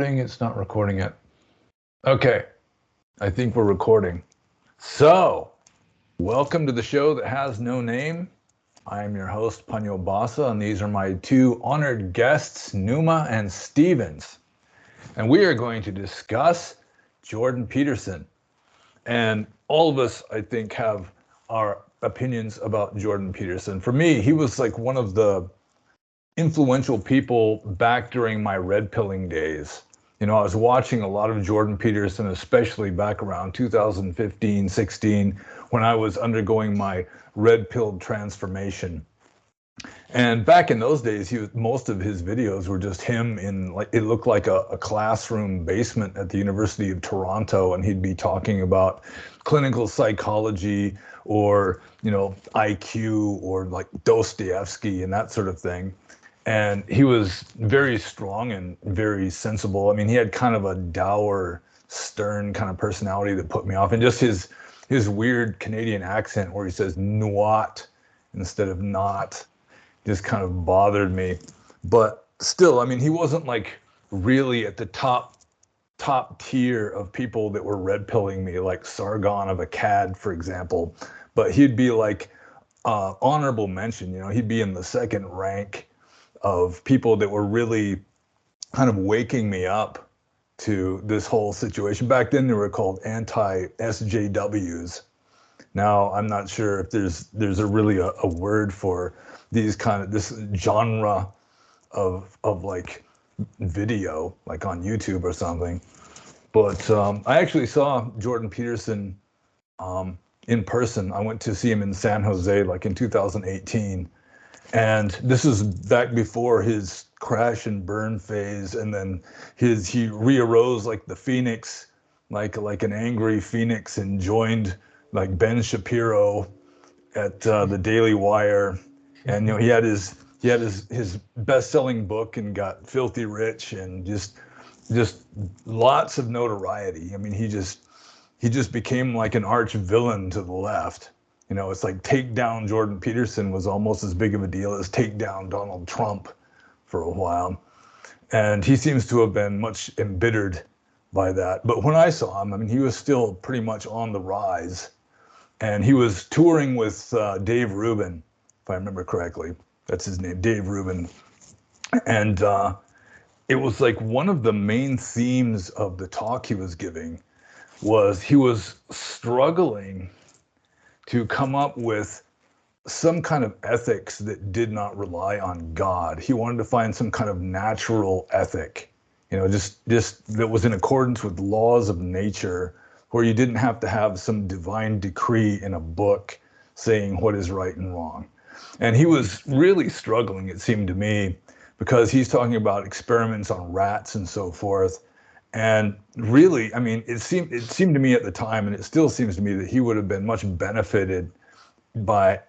It's not recording yet. Okay, I think we're recording. So, welcome to the show that has no name. I am your host, Panyo Basa, and these are my two honored guests, Numa and Stevens. And we are going to discuss Jordan Peterson. And all of us, I think, have our opinions about Jordan Peterson. For me, he was like one of the influential people back during my red pilling days. You know, I was watching a lot of Jordan Peterson, especially back around 2015, 16, when I was undergoing my red pilled transformation. And back in those days, most of his videos were just him in, like, it looked like a classroom basement at the University of Toronto, and he'd be talking about clinical psychology or, you know, IQ or like Dostoevsky and that sort of thing. And he was very strong and very sensible. I mean, he had kind of a dour, stern kind of personality that put me off. And just his weird Canadian accent where he says "nuot" instead of "not" just kind of bothered me. But still, I mean, he wasn't like really at the top tier of people that were red pilling me, like Sargon of Akkad, for example. But he'd be like honorable mention. You know, he'd be in the second rank of people that were really kind of waking me up to this whole situation. Back then they were called anti-SJWs. Now I'm not sure if there's a really a word for these kind of this genre of like video, like on YouTube or something. But I actually saw Jordan Peterson in person. I went to see him in San Jose like in 2018. And this is back before his crash and burn phase, and then he re-arose like the phoenix, like an angry phoenix, and joined like Ben Shapiro at the Daily Wire, and you know he had his best-selling book and got filthy rich and just lots of notoriety. I mean, he just became like an arch villain to the left. You know, it's like take down Jordan Peterson was almost as big of a deal as take down Donald Trump for a while. And he seems to have been much embittered by that. But when I saw him, I mean, he was still pretty much on the rise. And he was touring with Dave Rubin, if I remember correctly. That's his name, Dave Rubin. And it was like one of the main themes of the talk he was giving was he was struggling to come up with some kind of ethics that did not rely on God. He wanted to find some kind of natural ethic, you know, just that was in accordance with laws of nature, where you didn't have to have some divine decree in a book saying what is right and wrong. And he was really struggling, it seemed to me, because he's talking about experiments on rats and so forth. And really, I mean, it seemed to me at the time, and it still seems to me, that he would have been much benefited by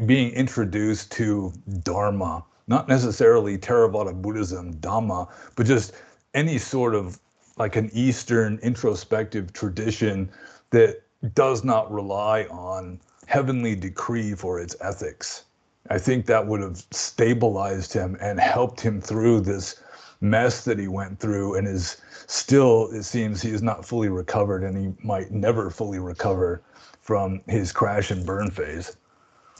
being introduced to Dharma, not necessarily Theravada Buddhism, Dhamma, but just any sort of like an Eastern introspective tradition that does not rely on heavenly decree for its ethics. I think that would have stabilized him and helped him through this mess that he went through, and is still, it seems, he is not fully recovered, and he might never fully recover from his crash and burn phase.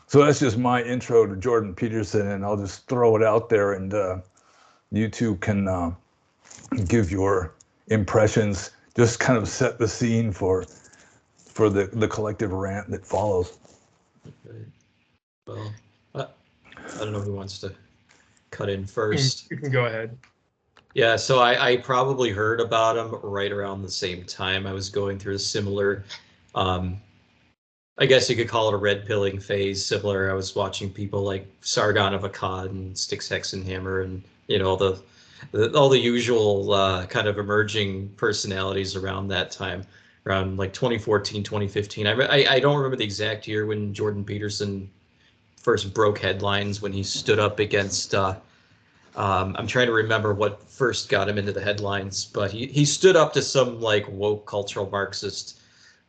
So that's just my intro to Jordan Peterson, and I'll just throw it out there, and you two can give your impressions, just kind of set the scene for the collective rant that follows. Okay. Well, I don't know who wants to cut in first. You can go ahead. Yeah, so I probably heard about him right around the same time. I was going through a similar, I guess you could call it a red pilling phase. Similar, I was watching people like Sargon of Akkad and Styx Hexenhammer, and you know all the usual kind of emerging personalities around that time, around like 2014, 2015. I don't remember the exact year when Jordan Peterson first broke headlines, when he stood up against. I'm trying to remember what first got him into the headlines, but he stood up to some like woke cultural Marxist.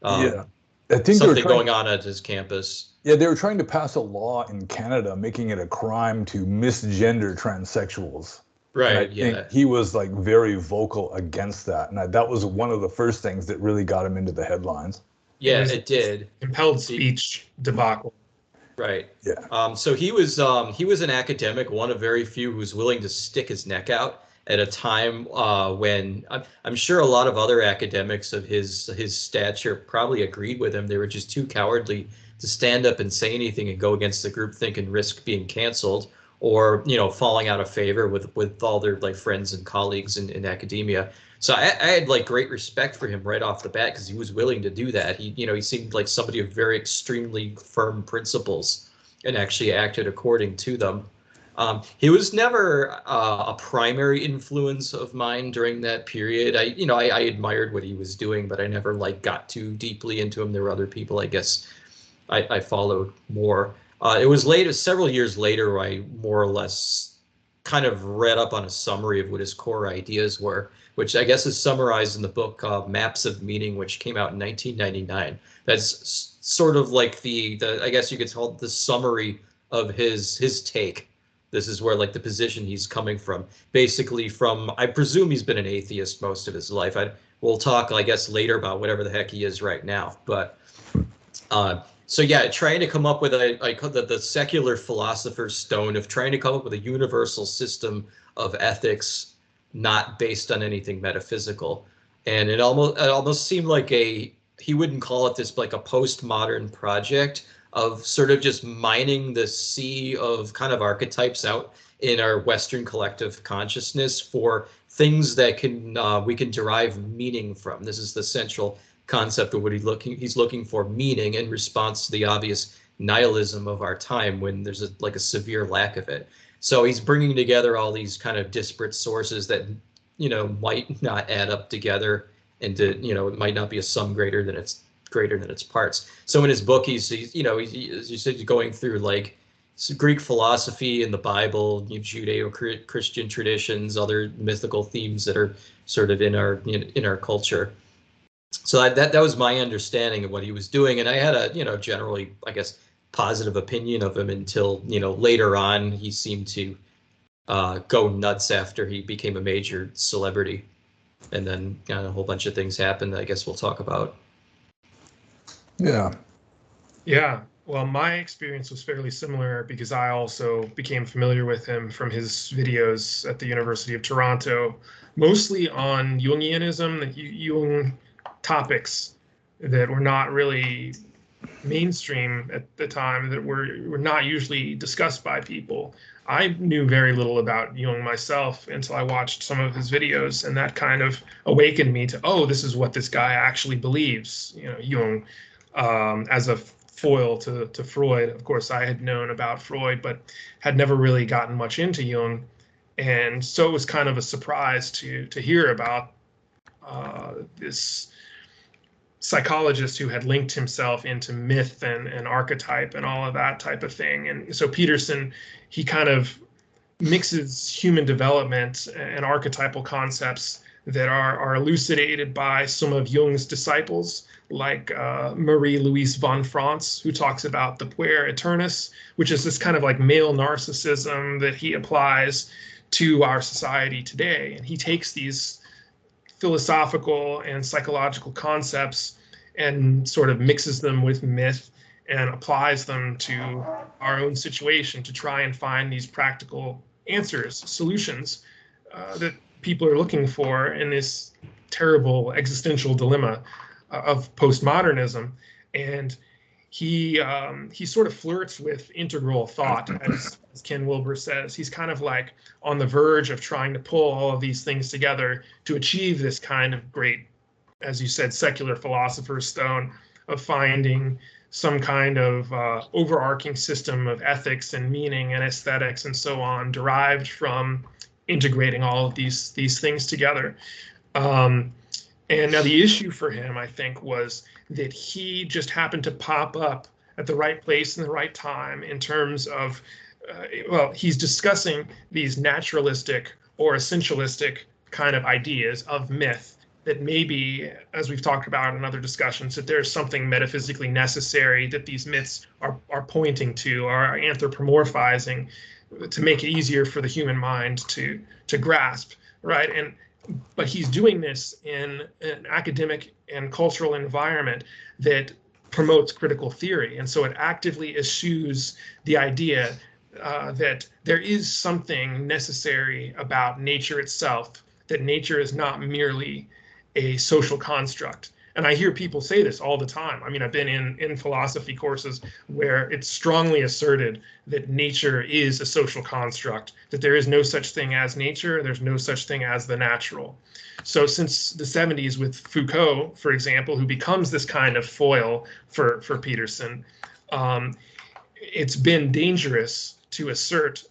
Yeah, I think something going on at his campus. Yeah, they were trying to pass a law in Canada making it a crime to misgender transsexuals. And I Right. think Yeah. he was like very vocal against that. And that was one of the first things that really got him into the headlines. It Yeah, was it did. compelled The- speech debacle. Right. Yeah. So he was an academic, one of very few who was willing to stick his neck out at a time when I'm sure a lot of other academics of his stature probably agreed with him. They were just too cowardly to stand up and say anything and go against the groupthink and risk being canceled or falling out of favor with all their like friends and colleagues in academia. So I had like great respect for him right off the bat because he was willing to do that. He seemed like somebody of very extremely firm principles and actually acted according to them. He was never a primary influence of mine during that period. I admired what he was doing, but I never like got too deeply into him. There were other people, I guess, I followed more. It was later, several years later, where I more or less kind of read up on a summary of what his core ideas were, which I guess is summarized in the book Maps of Meaning, which came out in 1999. That's sort of like the I guess you could call it the summary of his take. This is where like the position he's coming from. Basically from, I presume he's been an atheist most of his life. We'll talk, I guess, later about whatever the heck he is right now. But so yeah, trying to come up with the secular philosopher's stone of trying to come up with a universal system of ethics, not based on anything metaphysical. And it almost seemed like he wouldn't call it this like a postmodern project of sort of just mining the sea of kind of archetypes out in our Western collective consciousness for things that we can derive meaning from. This is the central concept of what he's looking for, meaning in response to the obvious nihilism of our time when there's a severe lack of it. So he's bringing together all these kind of disparate sources that might not add up together, and it might not be a sum greater than its parts. So in his book, he's as you said, going through like Greek philosophy and the Bible, Judeo-Christian traditions, other mythical themes that are sort of in our culture. So that was my understanding of what he was doing, and I had a generally, I guess, positive opinion of him until later on he seemed to go nuts after he became a major celebrity, and then a whole bunch of things happened that I guess we'll talk about. Yeah. Yeah. Well, my experience was fairly similar because I also became familiar with him from his videos at the University of Toronto, mostly on Jungianism, Jung topics that were not really mainstream at the time, that were not usually discussed by people. I knew very little about Jung myself until I watched some of his videos, and that kind of awakened me to, oh, this is what this guy actually believes. Jung, as a foil to Freud. Of course, I had known about Freud, but had never really gotten much into Jung, and so it was kind of a surprise to hear about this psychologist who had linked himself into myth and archetype and all of that type of thing. And so Peterson, he kind of mixes human development and archetypal concepts that are elucidated by some of Jung's disciples, like Marie-Louise von Franz, who talks about the puer aeternus, which is this kind of like male narcissism that he applies to our society today. And he takes these philosophical and psychological concepts and sort of mixes them with myth and applies them to our own situation to try and find these practical answers, solutions that people are looking for in this terrible existential dilemma of postmodernism. And he sort of flirts with integral thought, as Ken Wilber says. He's kind of like on the verge of trying to pull all of these things together to achieve this kind of great, as you said, secular philosopher's stone of finding some kind of overarching system of ethics and meaning and aesthetics and so on, derived from integrating all of these things together. And now the issue for him, I think, was that he just happened to pop up at the right place in the right time in terms of, he's discussing these naturalistic or essentialistic kind of ideas of myth that maybe, as we've talked about in other discussions, that there's something metaphysically necessary that these myths are pointing to, are anthropomorphizing, to make it easier for the human mind to grasp, right? But he's doing this in an academic and cultural environment that promotes critical theory, and so it actively eschews the idea that there is something necessary about nature itself, that nature is not merely a social construct. And I hear people say this all the time. I mean, I've been in philosophy courses where it's strongly asserted that nature is a social construct, that there is no such thing as nature, there's no such thing as the natural. So since the 70s with Foucault, for example, who becomes this kind of foil for Peterson, it's been dangerous to assert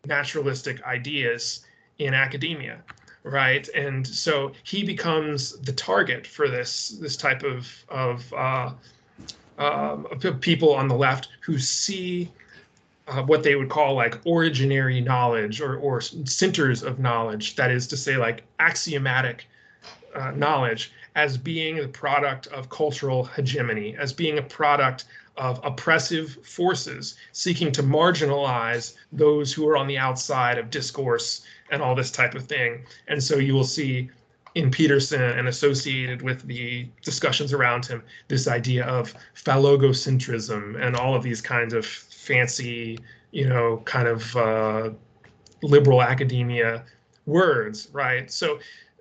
naturalistic ideas in academia, right? And so he becomes the target for this type of people on the left who see what they would call like originary knowledge or centers of knowledge, that is to say, like axiomatic knowledge, as being the product of cultural hegemony, as being a product of oppressive forces seeking to marginalize those who are on the outside of discourse and all this type of thing. And so you will see in Peterson and associated with the discussions around him, this idea of phallogocentrism and all of these kinds of fancy, kind of liberal academia words, right? So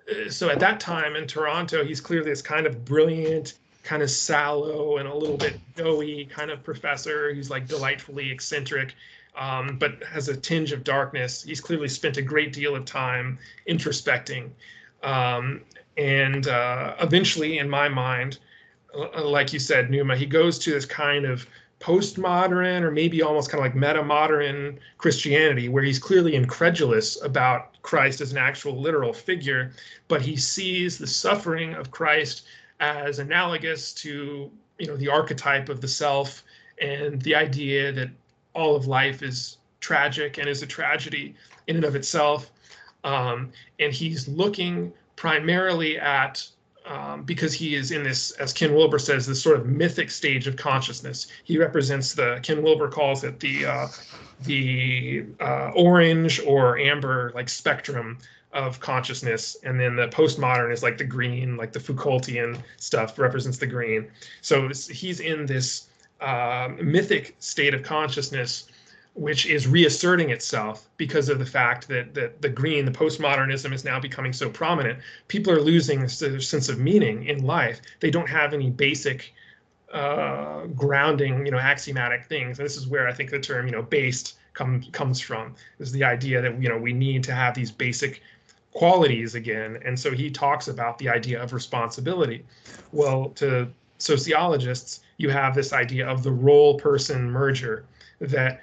at that time in Toronto, he's clearly this kind of brilliant, kind of sallow and a little bit doughy kind of professor who's like delightfully eccentric, but has a tinge of darkness. He's clearly spent a great deal of time introspecting. And eventually, in my mind, like you said, Numa, he goes to this kind of postmodern or maybe almost kind of like meta-modern Christianity, where he's clearly incredulous about Christ as an actual literal figure, but he sees the suffering of Christ as analogous to, the archetype of the self and the idea that all of life is tragic and is a tragedy in and of itself. And he's looking primarily at, because he is in this, as Ken Wilber says, this sort of mythic stage of consciousness. He represents Ken Wilber calls it the orange or amber like spectrum of consciousness, and then the postmodern is like the green, like the Foucaultian stuff represents the green. So he's in this mythic state of consciousness, which is reasserting itself because of the fact that the green, the postmodernism, is now becoming so prominent. People are losing their sense of meaning in life. They don't have any basic grounding, axiomatic things. And this is where I think the term, based comes from, is the idea that, we need to have these basic qualities again. And so he talks about the idea of responsibility. Well, to sociologists, you have this idea of the role-person merger, that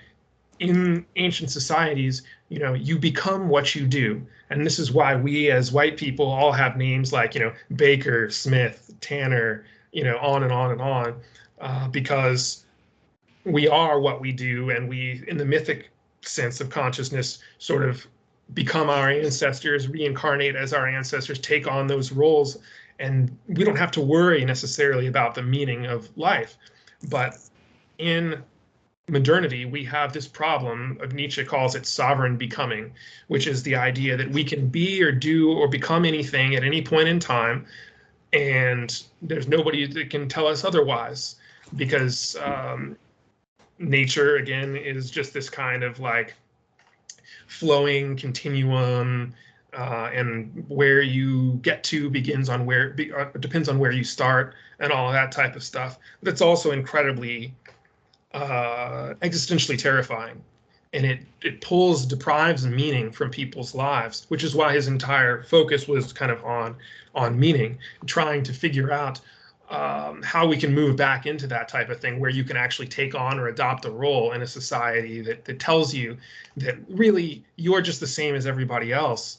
in ancient societies, you become what you do. And this is why we as white people all have names like, Baker, Smith, Tanner, on and on and on, because we are what we do, and we, in the mythic sense of consciousness, sort of become our ancestors, reincarnate as our ancestors, take on those roles, and we don't have to worry necessarily about the meaning of life. But in modernity, we have this problem of, Nietzsche calls it sovereign becoming, which is the idea that we can be or do or become anything at any point in time, and there's nobody that can tell us otherwise, because nature, again, is just this kind of like flowing continuum, and where you get to depends on where you start, and all of that type of stuff. But it's also incredibly existentially terrifying, and it deprives meaning from people's lives, which is why his entire focus was kind of on meaning, trying to figure out how we can move back into that type of thing, where you can actually take on or adopt a role in a society that tells you that really you're just the same as everybody else.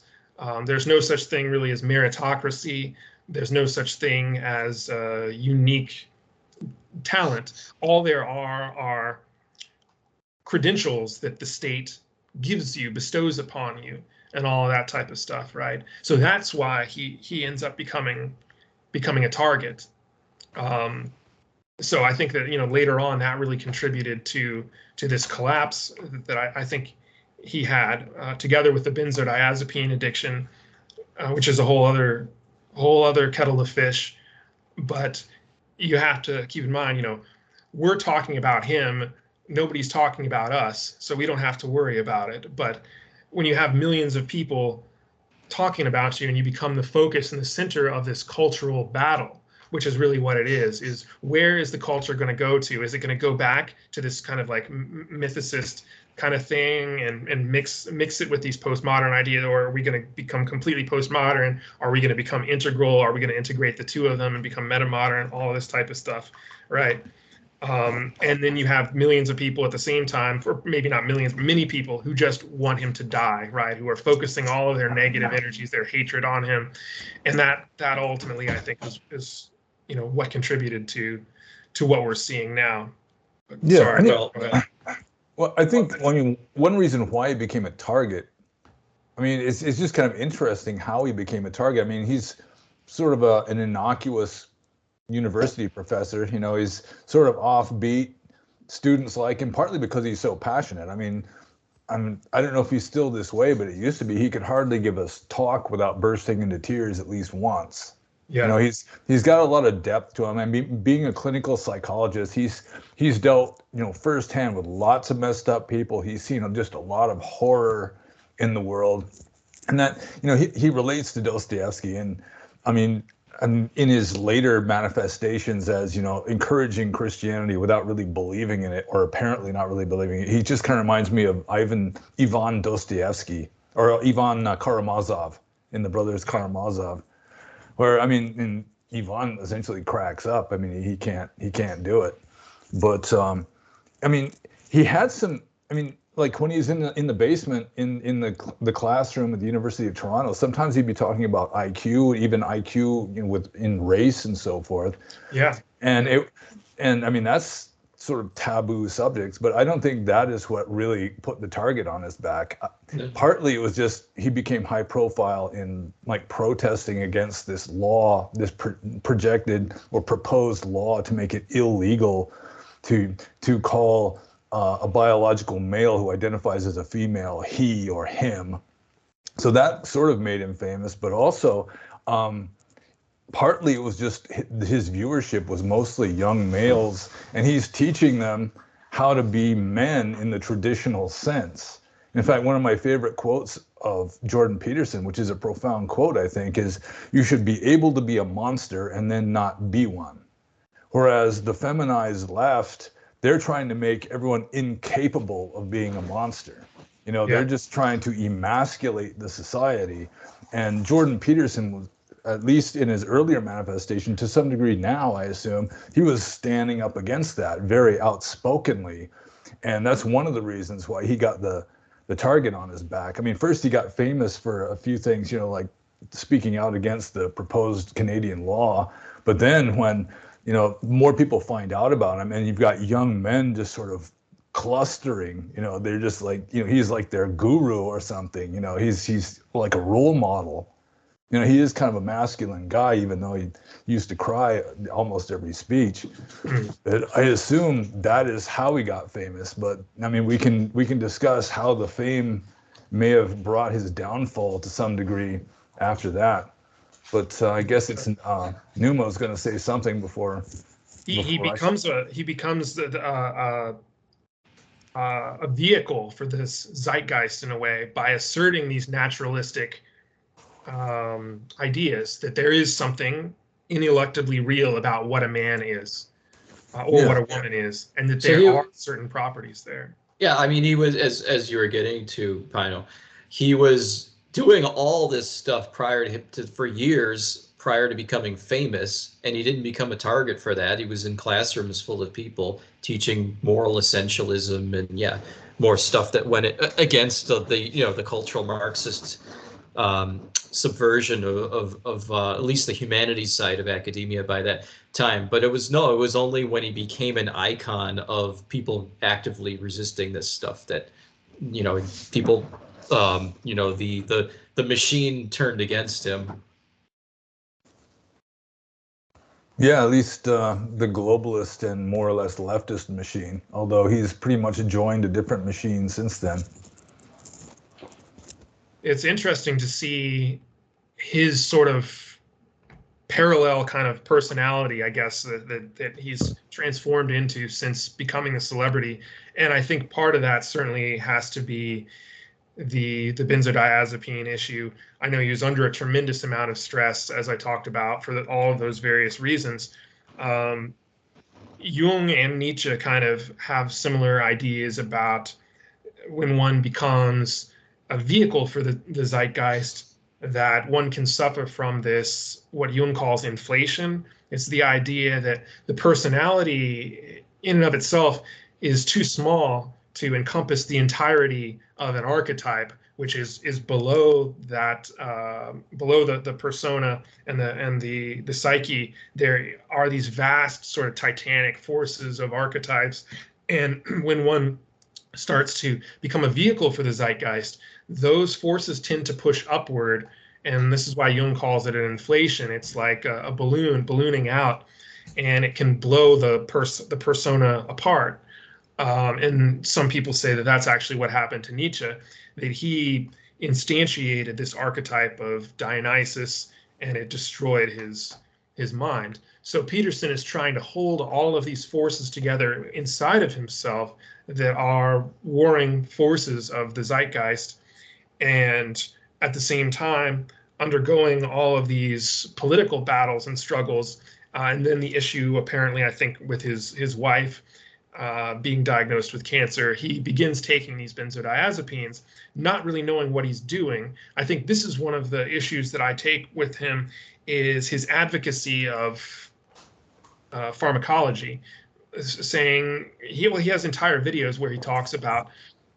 There's no such thing really as meritocracy. There's no such thing as unique talent. All there are credentials that the state gives you, bestows upon you, and all of that type of stuff, right? So that's why he ends up becoming a target. So I think that later on that really contributed to this collapse that I think he had, together with the benzodiazepine addiction, which is a whole other kettle of fish. But you have to keep in mind, we're talking about him. Nobody's talking about us, so we don't have to worry about it. But when you have millions of people talking about you and you become the focus and the center of this cultural battle, which is really what it is where is the culture going to go to? Is it going to go back to this kind of like mythicist kind of thing and mix it with these postmodern ideas, or are we going to become completely postmodern? Are we going to become integral? Are we going to integrate the two of them and become metamodern? All of this type of stuff, right? And then you have millions of people at the same time, or maybe not millions, but many people who just want him to die, right? Who are focusing all of their negative energies, their hatred on him, and that ultimately, I think, is what contributed to what we're seeing now. Yeah, Sorry. I think one reason why he became a target, it's just kind of interesting how he became a target. He's sort of an innocuous university professor. He's sort of offbeat. Students like him partly because he's so passionate. I don't know if he's still this way, but it used to be he could hardly give a talk without bursting into tears at least once. Yeah. He's got a lot of depth to him. Being a clinical psychologist, he's dealt firsthand with lots of messed up people. He's seen just a lot of horror in the world, and that he relates to Dostoevsky, and in his later manifestations as encouraging Christianity without really believing in it, or apparently not really believing it. He just kind of reminds me of Ivan Dostoevsky, or Ivan Karamazov in The Brothers Karamazov, where and Ivan essentially cracks up. He can't do it, but he had some. Like when he's in the basement in the classroom at the University of Toronto, sometimes he'd be talking about IQ, even IQ in race and so forth. Yeah. And that's sort of taboo subjects, but I don't think that is what really put the target on his back. No. Partly it was just he became high profile in protesting against this law, this projected or proposed law to make it illegal to call a biological male who identifies as a female he or him. So that sort of made him famous, but also partly it was just his viewership was mostly young males, and he's teaching them how to be men in the traditional sense. In fact, one of my favorite quotes of Jordan Peterson, which is a profound quote, I think, is, "You should be able to be a monster and then not be one." Whereas the feminized left, they're trying to make everyone incapable of being a monster. They're just trying to emasculate the society. And Jordan Peterson was, at least in his earlier manifestation, to some degree now, I assume, he was standing up against that very outspokenly. And that's one of the reasons why he got the target on his back. First he got famous for a few things, like speaking out against the proposed Canadian law. But then when more people find out about him, and you've got young men just sort of clustering, they're just like, he's like their guru or something, he's like a role model. He is kind of a masculine guy, even though he used to cry almost every speech. I assume that is how he got famous, but we can discuss how the fame may have brought his downfall to some degree after that. But I guess it's Numa's going to say something before he becomes a vehicle for this zeitgeist in a way, by asserting these naturalistic ideas that there is something ineluctably real about what a man is, or what a woman is, and that there are certain properties there. Yeah, he was, as you were getting to, Pino, he was doing all this stuff for years prior to becoming famous, and he didn't become a target for that. He was in classrooms full of people teaching moral essentialism and more stuff that went against the cultural Marxist subversion of at least the humanities side of academia by that time. But it was only when he became an icon of people actively resisting this stuff that people the machine turned against him. Yeah, at least the globalist and more or less leftist machine, although he's pretty much joined a different machine since then. it's interesting to see his sort of parallel kind of personality, I guess, that he's transformed into since becoming a celebrity. And I think part of that certainly has to be the benzodiazepine issue. I know he was under a tremendous amount of stress, as I talked about, for all of those various reasons. Jung and Nietzsche kind of have similar ideas about when one becomes a vehicle for the zeitgeist, that one can suffer from this, what Jung calls inflation. It's the idea that the personality in and of itself is too small to encompass the entirety of an archetype, which is below that, below the persona and the psyche. There are these vast sort of titanic forces of archetypes, and when one starts to become a vehicle for the zeitgeist, those forces tend to push upward. And this is why Jung calls it an inflation. It's like a balloon ballooning out, and it can blow the persona apart. And some people say that that's actually what happened to Nietzsche, that he instantiated this archetype of Dionysus, and it destroyed his mind. So Peterson is trying to hold all of these forces together inside of himself that are warring forces of the zeitgeist, and at the same time undergoing all of these political battles and struggles. And then the issue, apparently, I think, with his wife being diagnosed with cancer, he begins taking these benzodiazepines, not really knowing what he's doing. I think this is one of the issues that I take with him, is his advocacy of pharmacology, saying he has entire videos where he talks about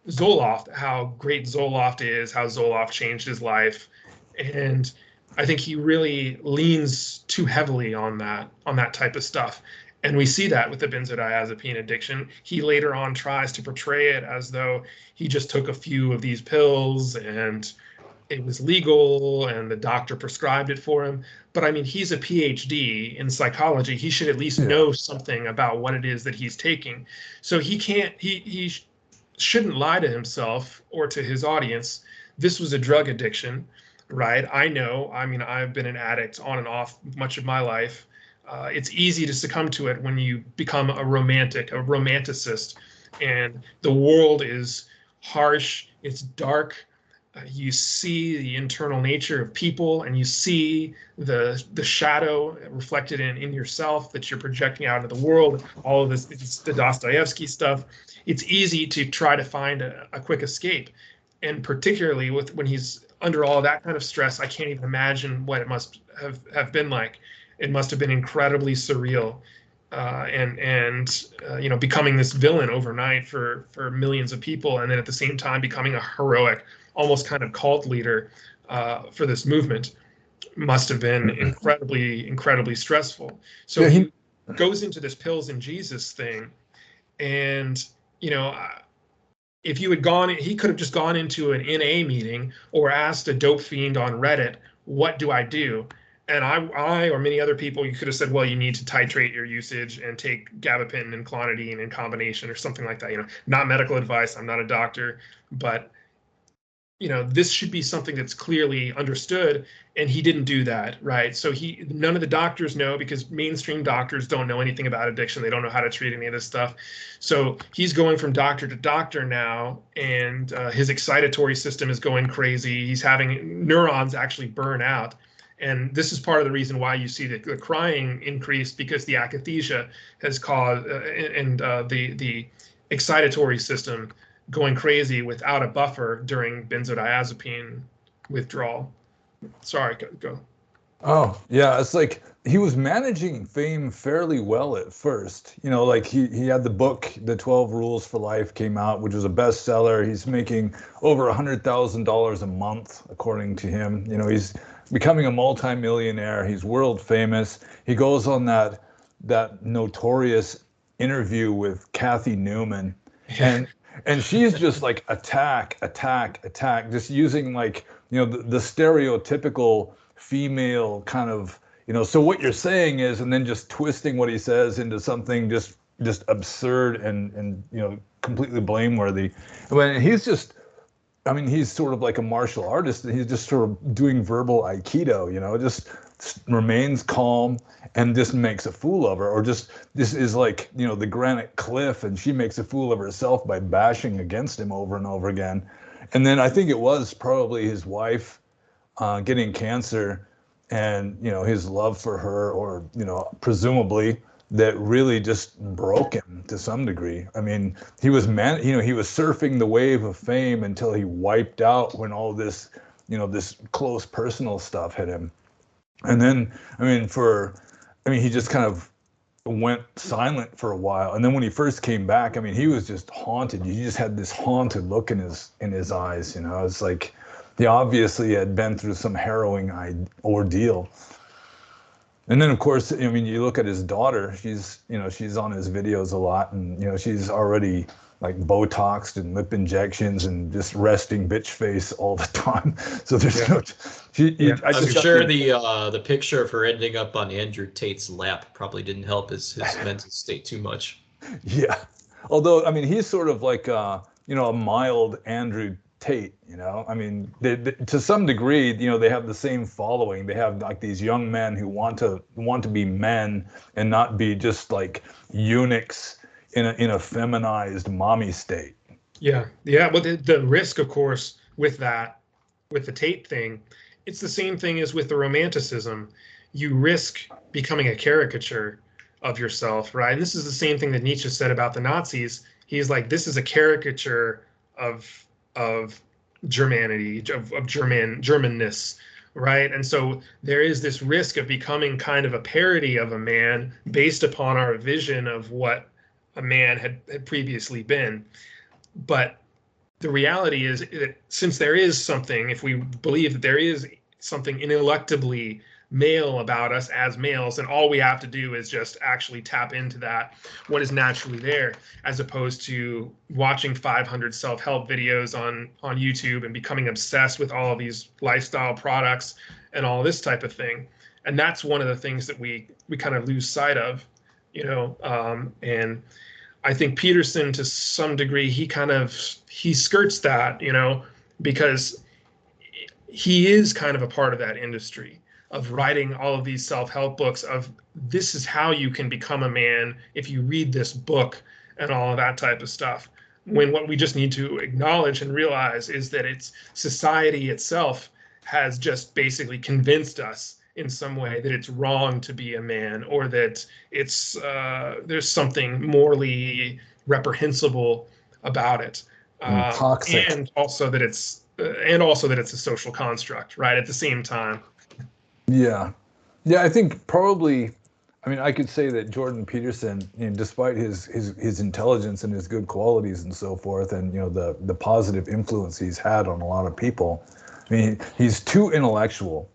Zoloft, how great Zoloft is, how Zoloft changed his life. And I think he really leans too heavily on that type of stuff. And we see that with the benzodiazepine addiction. He later on tries to portray it as though he just took a few of these pills and it was legal and the doctor prescribed it for him. But I mean, he's a PhD in psychology. He should at least know something about what it is that he's taking. So he shouldn't lie to himself or to his audience. This was a drug addiction, right? I know. I mean, I've been an addict on and off much of my life. It's easy to succumb to it when you become a romanticist, and the world is harsh, it's dark. You see the internal nature of people, and you see the shadow reflected in yourself that you're projecting out into the world. All of this, it's the Dostoevsky stuff. It's easy to try to find a quick escape, and particularly when he's under all that kind of stress, I can't even imagine what it must have been like. It must have been incredibly surreal, and becoming this villain overnight for millions of people, and then at the same time becoming a heroic, almost kind of cult leader for this movement, must have been incredibly stressful. So he goes into this pills and Jesus thing, and if you had gone, he could have just gone into an NA meeting or asked a dope fiend on Reddit, "What do I do?" And I or many other people, you could have said, well, you need to titrate your usage and take gabapentin and clonidine in combination or something like that. Not medical advice. I'm not a doctor, but this should be something that's clearly understood. And he didn't do that, right? So none of the doctors know, because mainstream doctors don't know anything about addiction. They don't know how to treat any of this stuff. So he's going from doctor to doctor now, and his excitatory system is going crazy. He's having neurons actually burn out. And this is part of the reason why you see the crying increase, because the akathisia has caused, and the excitatory system going crazy without a buffer during benzodiazepine withdrawal. Sorry, go. Oh, yeah. It's like he was managing fame fairly well at first. Like he had the book, The 12 Rules for Life, came out, which was a bestseller. He's making over $100,000 a month, according to him. He's becoming a multimillionaire. He's world famous. He goes on that notorious interview with Kathy Newman, and she's just like attack, just using like the stereotypical female kind of So what you're saying is, and then just twisting what he says into something just absurd and completely blameworthy. When he's just I mean, he's sort of like a martial artist, and he's just sort of doing verbal aikido, just remains calm and just makes a fool of her, or just this is like, the granite cliff, and she makes a fool of herself by bashing against him over and over again. And then I think it was probably his wife getting cancer, and his love for her, or presumably, that really just broke him to some degree. I mean, he was he was surfing the wave of fame until he wiped out when all this, this close personal stuff hit him. And then, he just kind of went silent for a while. And then when he first came back, he was just haunted. He just had this haunted look in his eyes. It's like he obviously had been through some harrowing ordeal. And then, of course, you look at his daughter. She's on his videos a lot, and she's already like Botoxed and lip injections and just resting bitch face all the time. So there's I'm sure the picture of her ending up on Andrew Tate's lap probably didn't help his mental state too much. Yeah, although he's sort of like a mild Andrew Tate, to some degree, they have the same following. They have like these young men who want to be men and not be just like eunuchs in a feminized mommy state. Yeah. Well, the risk, of course, with the Tate thing, it's the same thing as with the Romanticism. You risk becoming a caricature of yourself, right? And this is the same thing that Nietzsche said about the Nazis. He's like, this is a caricature of Germanity, of Germanness, right? And so there is this risk of becoming kind of a parody of a man based upon our vision of what a man had previously been. But the reality is that since there is something, if we believe that there is something ineluctably male about us as males, and all we have to do is just actually tap into that, what is naturally there, as opposed to watching 500 self-help videos on YouTube and becoming obsessed with all of these lifestyle products and all this type of thing. And that's one of the things that we kind of lose sight of, and I think Peterson, to some degree, he skirts that, because he is kind of a part of that industry of writing all of these self-help books of this is how you can become a man if you read this book and all of that type of stuff. When what we just need to acknowledge and realize is that it's society itself has just basically convinced us in some way that it's wrong to be a man, or that it's there's something morally reprehensible about it, toxic, and also that it's a social construct, right? At the same time. Yeah, I think probably, I could say that Jordan Peterson, despite his intelligence and his good qualities and so forth, and the positive influence he's had on a lot of people, he's too intellectual.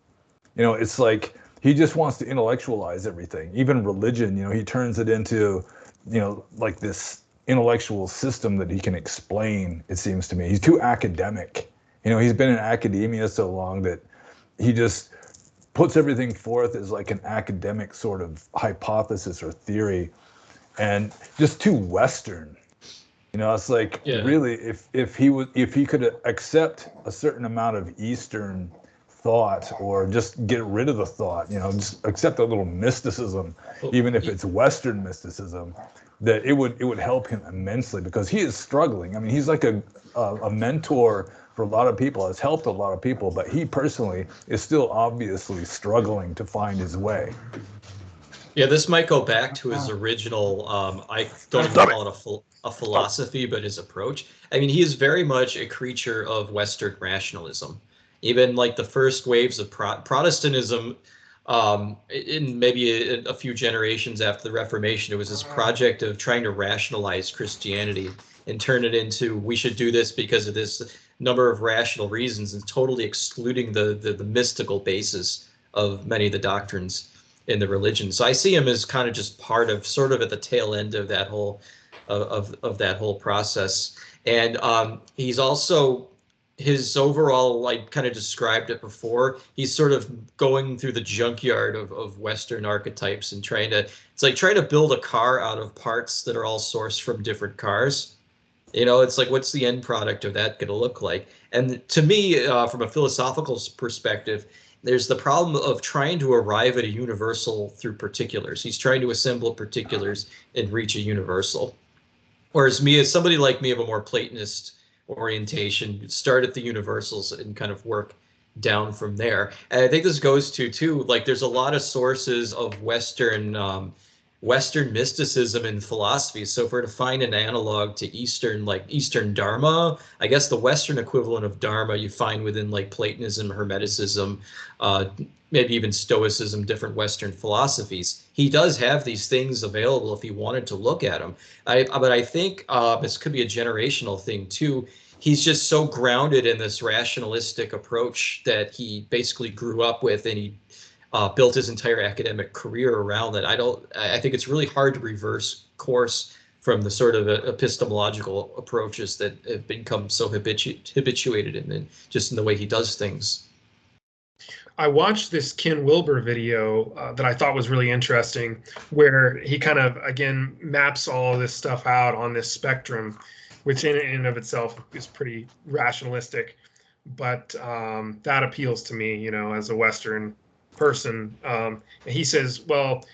It's like he just wants to intellectualize everything, even religion. He turns it into, like this intellectual system that he can explain. It seems to me he's too academic. He's been in academia so long that he just puts everything forth as like an academic sort of hypothesis or theory, and just too Western. It's like, really, if he could accept a certain amount of Eastern thought, or just get rid of the thought, just accept a little mysticism, even if it's Western mysticism, that it would help him immensely, because he is struggling. He's like a mentor for a lot of people, has helped a lot of people, but he personally is still obviously struggling to find his way. Yeah, this might go back to his original, I don't even call it a philosophy, but his approach. He is very much a creature of Western rationalism. Even like the first waves of Protestantism, in maybe a few generations after the Reformation, it was this project of trying to rationalize Christianity and turn it into, we should do this because of this number of rational reasons, and totally excluding the mystical basis of many of the doctrines in the religion. So I see him as kind of just part of, sort of at the tail end of that whole of that whole process. And he's also, his overall, like kind of described it before, he's sort of going through the junkyard of Western archetypes and it's like trying to build a car out of parts that are all sourced from different cars. It's like, what's the end product of that going to look like? And to me, from a philosophical perspective, there's the problem of trying to arrive at a universal through particulars. He's trying to assemble particulars and reach a universal. Whereas me, as somebody like me of a more Platonist orientation, start at the universals and kind of work down from there. And I think this goes to too, like there's a lot of sources of Western mysticism and philosophy. So if we're to find an analog to Eastern, like Eastern Dharma, I guess the Western equivalent of Dharma you find within like Platonism, Hermeticism, maybe even Stoicism, different Western philosophies. He does have these things available if he wanted to look at them. But I think this could be a generational thing too. He's just so grounded in this rationalistic approach that he basically grew up with, and he built his entire academic career around that. I think it's really hard to reverse course from the sort of epistemological approaches that have become so habituated in just in the way he does things. I watched this Ken Wilber video that I thought was really interesting, where he kind of, again, maps all of this stuff out on this spectrum, which in and of itself is pretty rationalistic. But that appeals to me, as a Western person. And he says, well,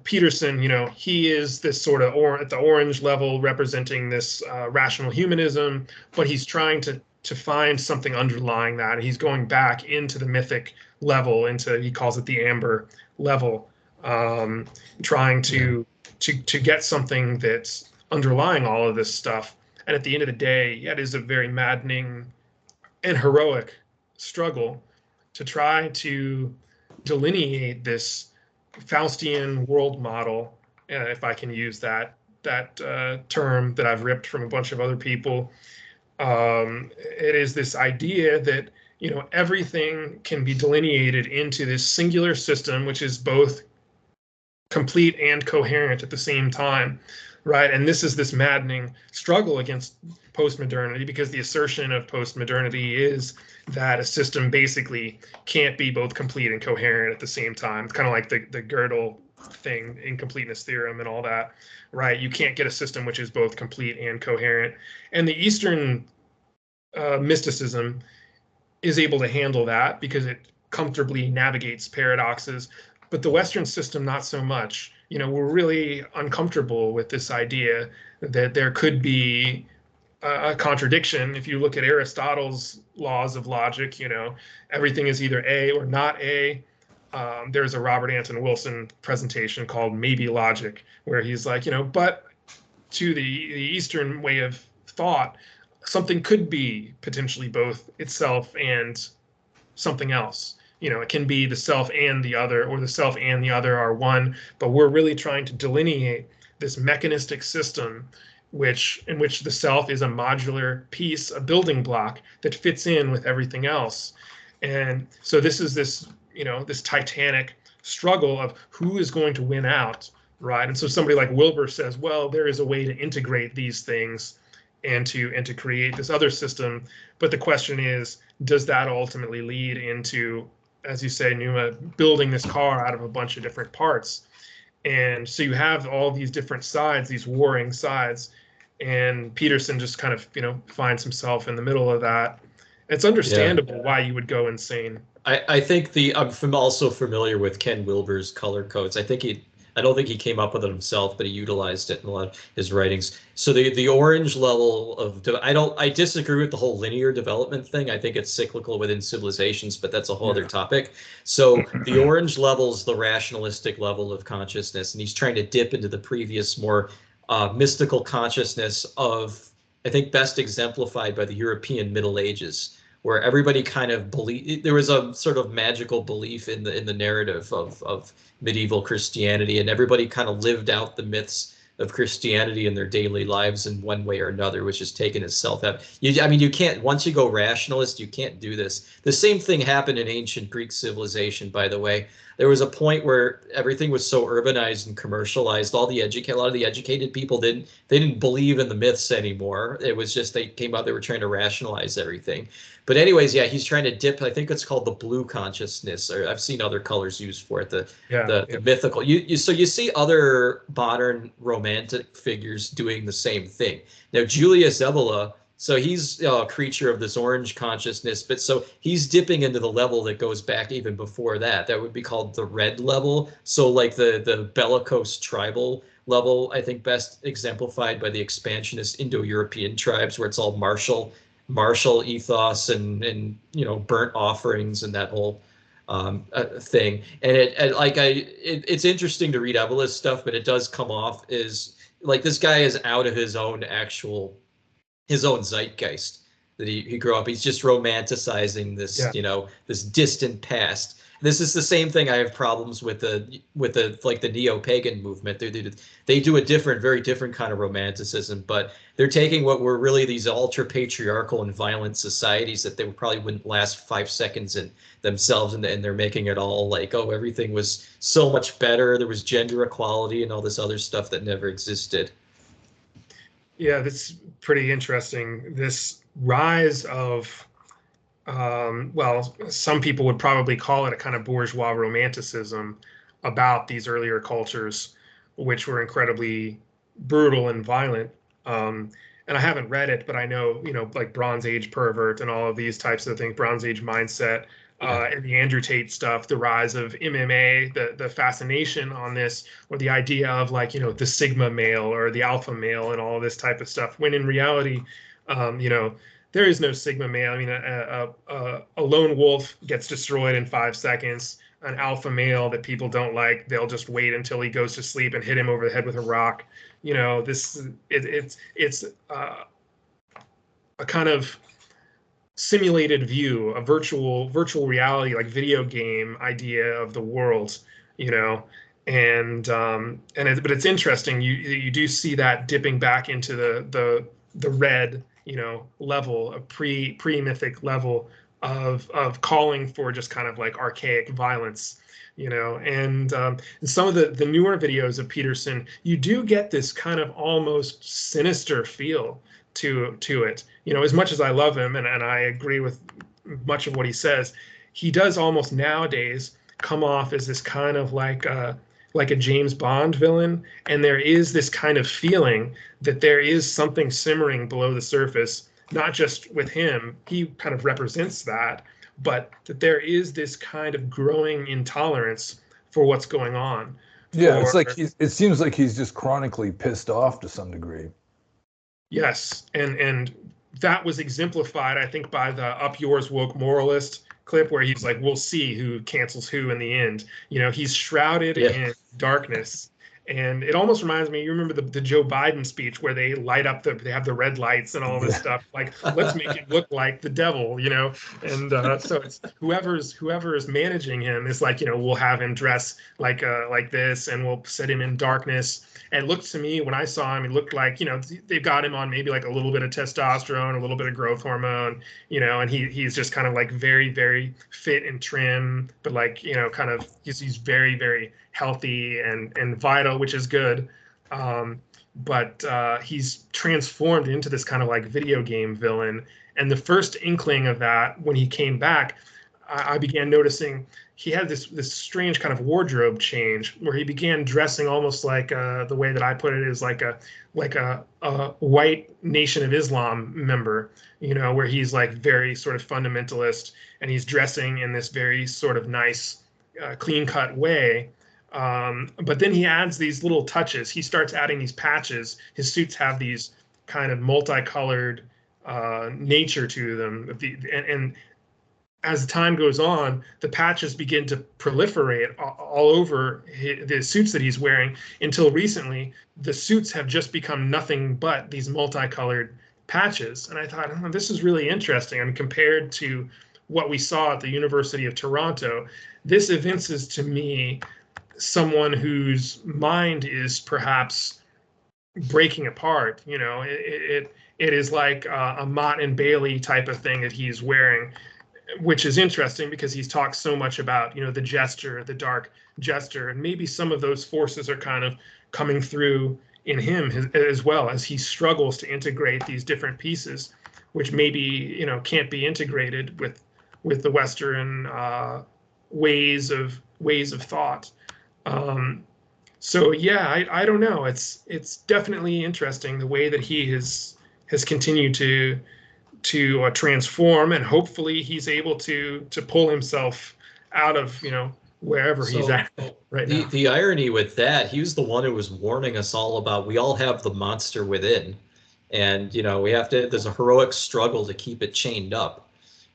Peterson, he is this sort of at the orange level representing this rational humanism, but he's trying to find something underlying that. He's going back into the mythic level, he calls it the amber level, trying to get something that's underlying all of this stuff. And at the end of the day, it is a very maddening and heroic struggle to try to delineate this Faustian world model, if I can use that term that I've ripped from a bunch of other people. It is this idea that everything can be delineated into this singular system, which is both complete and coherent at the same time, right? And this is this maddening struggle against postmodernity, because the assertion of postmodernity is that a system basically can't be both complete and coherent at the same time. It's kind of like the Gödel thing, incompleteness theorem and all that, right? You can't get a system which is both complete and coherent. And the Eastern mysticism is able to handle that because it comfortably navigates paradoxes, but the Western system, not so much. We're really uncomfortable with this idea that there could be a contradiction. If you look at Aristotle's laws of logic, everything is either A or not A. There's a Robert Anton Wilson presentation called Maybe Logic, where he's like, but to the Eastern way of thought, something could be potentially both itself and something else. It can be the self and the other, or the self and the other are one, but we're really trying to delineate this mechanistic system in which the self is a modular piece, a building block that fits in with everything else. And so this is this titanic struggle of who is going to win out, right? And so somebody like Wilber says, well, there is a way to integrate these things and to create this other system. But the question is, does that ultimately lead into, as you say, Numa, building this car out of a bunch of different parts? And so you have all these different sides, these warring sides, and Peterson just kind of, finds himself in the middle of that. It's understandable why you would go insane. I think I'm also familiar with Ken Wilber's color codes. I don't think he came up with it himself, but he utilized it in a lot of his writings. So the orange level of, I disagree with the whole linear development thing. I think it's cyclical within civilizations, but that's a whole other topic. So the orange level is the rationalistic level of consciousness, and he's trying to dip into the previous more mystical consciousness of, I think, best exemplified by the European Middle Ages, where everybody kind of there was a sort of magical belief in the narrative of medieval Christianity, and everybody kind of lived out the myths of Christianity in their daily lives in one way or another, which is taken as self-evident. You can't, once you go rationalist, you can't do this. The same thing happened in ancient Greek civilization, by the way. There was a point where everything was so urbanized and commercialized. A lot of the educated people didn't believe in the myths anymore. It was just they came out, they were trying to rationalize everything. But anyways, he's trying to dip. I think it's called the blue consciousness, or I've seen other colors used for it. The mythical. So you see other modern romantic figures doing the same thing. Now Julius Evola So he's a creature of this orange consciousness, but so he's dipping into the level that goes back even before that. That would be called the red level. So like the bellicose tribal level, I think best exemplified by the expansionist Indo-European tribes, where it's all martial ethos and burnt offerings and that whole thing. And it's interesting to read Evelyn's stuff, but it does come off as like this guy is out of his own zeitgeist that he grew up. He's just romanticizing this, Yeah. this distant past. This is the same thing I have problems with the neo-pagan movement. They do a very different kind of romanticism, but they're taking what were really these ultra patriarchal and violent societies that they probably wouldn't last 5 seconds in themselves, and they're making it all like, oh, everything was so much better. There was gender equality and all this other stuff that never existed. Yeah, that's pretty interesting. This rise of, well, some people would probably call it a kind of bourgeois romanticism about these earlier cultures, which were incredibly brutal and violent. And I haven't read it, but I know, like Bronze Age pervert and all of these types of things, Bronze Age mindset, and the Andrew Tate stuff, the rise of MMA, the fascination on this, or the idea of like, the Sigma male or the alpha male and all of this type of stuff, when in reality, there is no Sigma male. I mean, a lone wolf gets destroyed in 5 seconds. An alpha male that people don't like, they'll just wait until he goes to sleep and hit him over the head with a rock. It's a kind of simulated view, a virtual reality, like video game idea of the world, but it's interesting. You do see that dipping back into the red, level, a pre-mythic level of calling for just kind of like archaic violence, and some of the newer videos of Peterson, you do get this kind of almost sinister feel to it. As much as I love him and I agree with much of what he says, he does almost nowadays come off as this kind of like a James Bond villain, and there is this kind of feeling that there is something simmering below the surface, not just with him, he kind of represents that, but that there is this kind of growing intolerance for what's going on. Yeah, it's like it seems like he's just chronically pissed off to some degree. Yes, and that was exemplified, I think, by the Up Yours Woke Moralist clip where he's like, we'll see who cancels who in the end. He's shrouded in darkness. And it almost reminds me, you remember the Joe Biden speech where they light up they have the red lights and all this stuff. Like, let's make it look like the devil, And so it's whoever is managing him is like, we'll have him dress like this, and we'll set him in darkness. And it looked to me, when I saw him, it looked like, they've got him on maybe like a little bit of testosterone, a little bit of growth hormone, and he's just kind of like very, very fit and trim, but like, kind of he's very, very healthy and vital, which is good. But he's transformed into this kind of like video game villain. And the first inkling of that, when he came back, I began noticing he had this strange kind of wardrobe change where he began dressing almost like the way that I put it is like a white Nation of Islam member, where he's like very sort of fundamentalist, and he's dressing in this very sort of nice, clean-cut way. But then he adds these little touches. He starts adding these patches. His suits have these kind of multicolored nature to them, and as time goes on, the patches begin to proliferate all over the suits that he's wearing, until recently the suits have just become nothing but these multicolored patches. And I thought, oh, this is really interesting. I mean, compared to what we saw at the University of Toronto, this evinces to me someone whose mind is perhaps breaking apart. It is like a Mott and Bailey type of thing that he's wearing, which is interesting because he's talked so much about, the jester, the dark jester, and maybe some of those forces are kind of coming through in him as well, as he struggles to integrate these different pieces, which maybe, can't be integrated with the Western ways of thought. So yeah, I don't know. It's definitely interesting the way that he has has continued to transform, and hopefully he's able to pull himself out of wherever he's at right now. The irony with that, he was the one who was warning us all about we all have the monster within, and we have to. There's a heroic struggle to keep it chained up,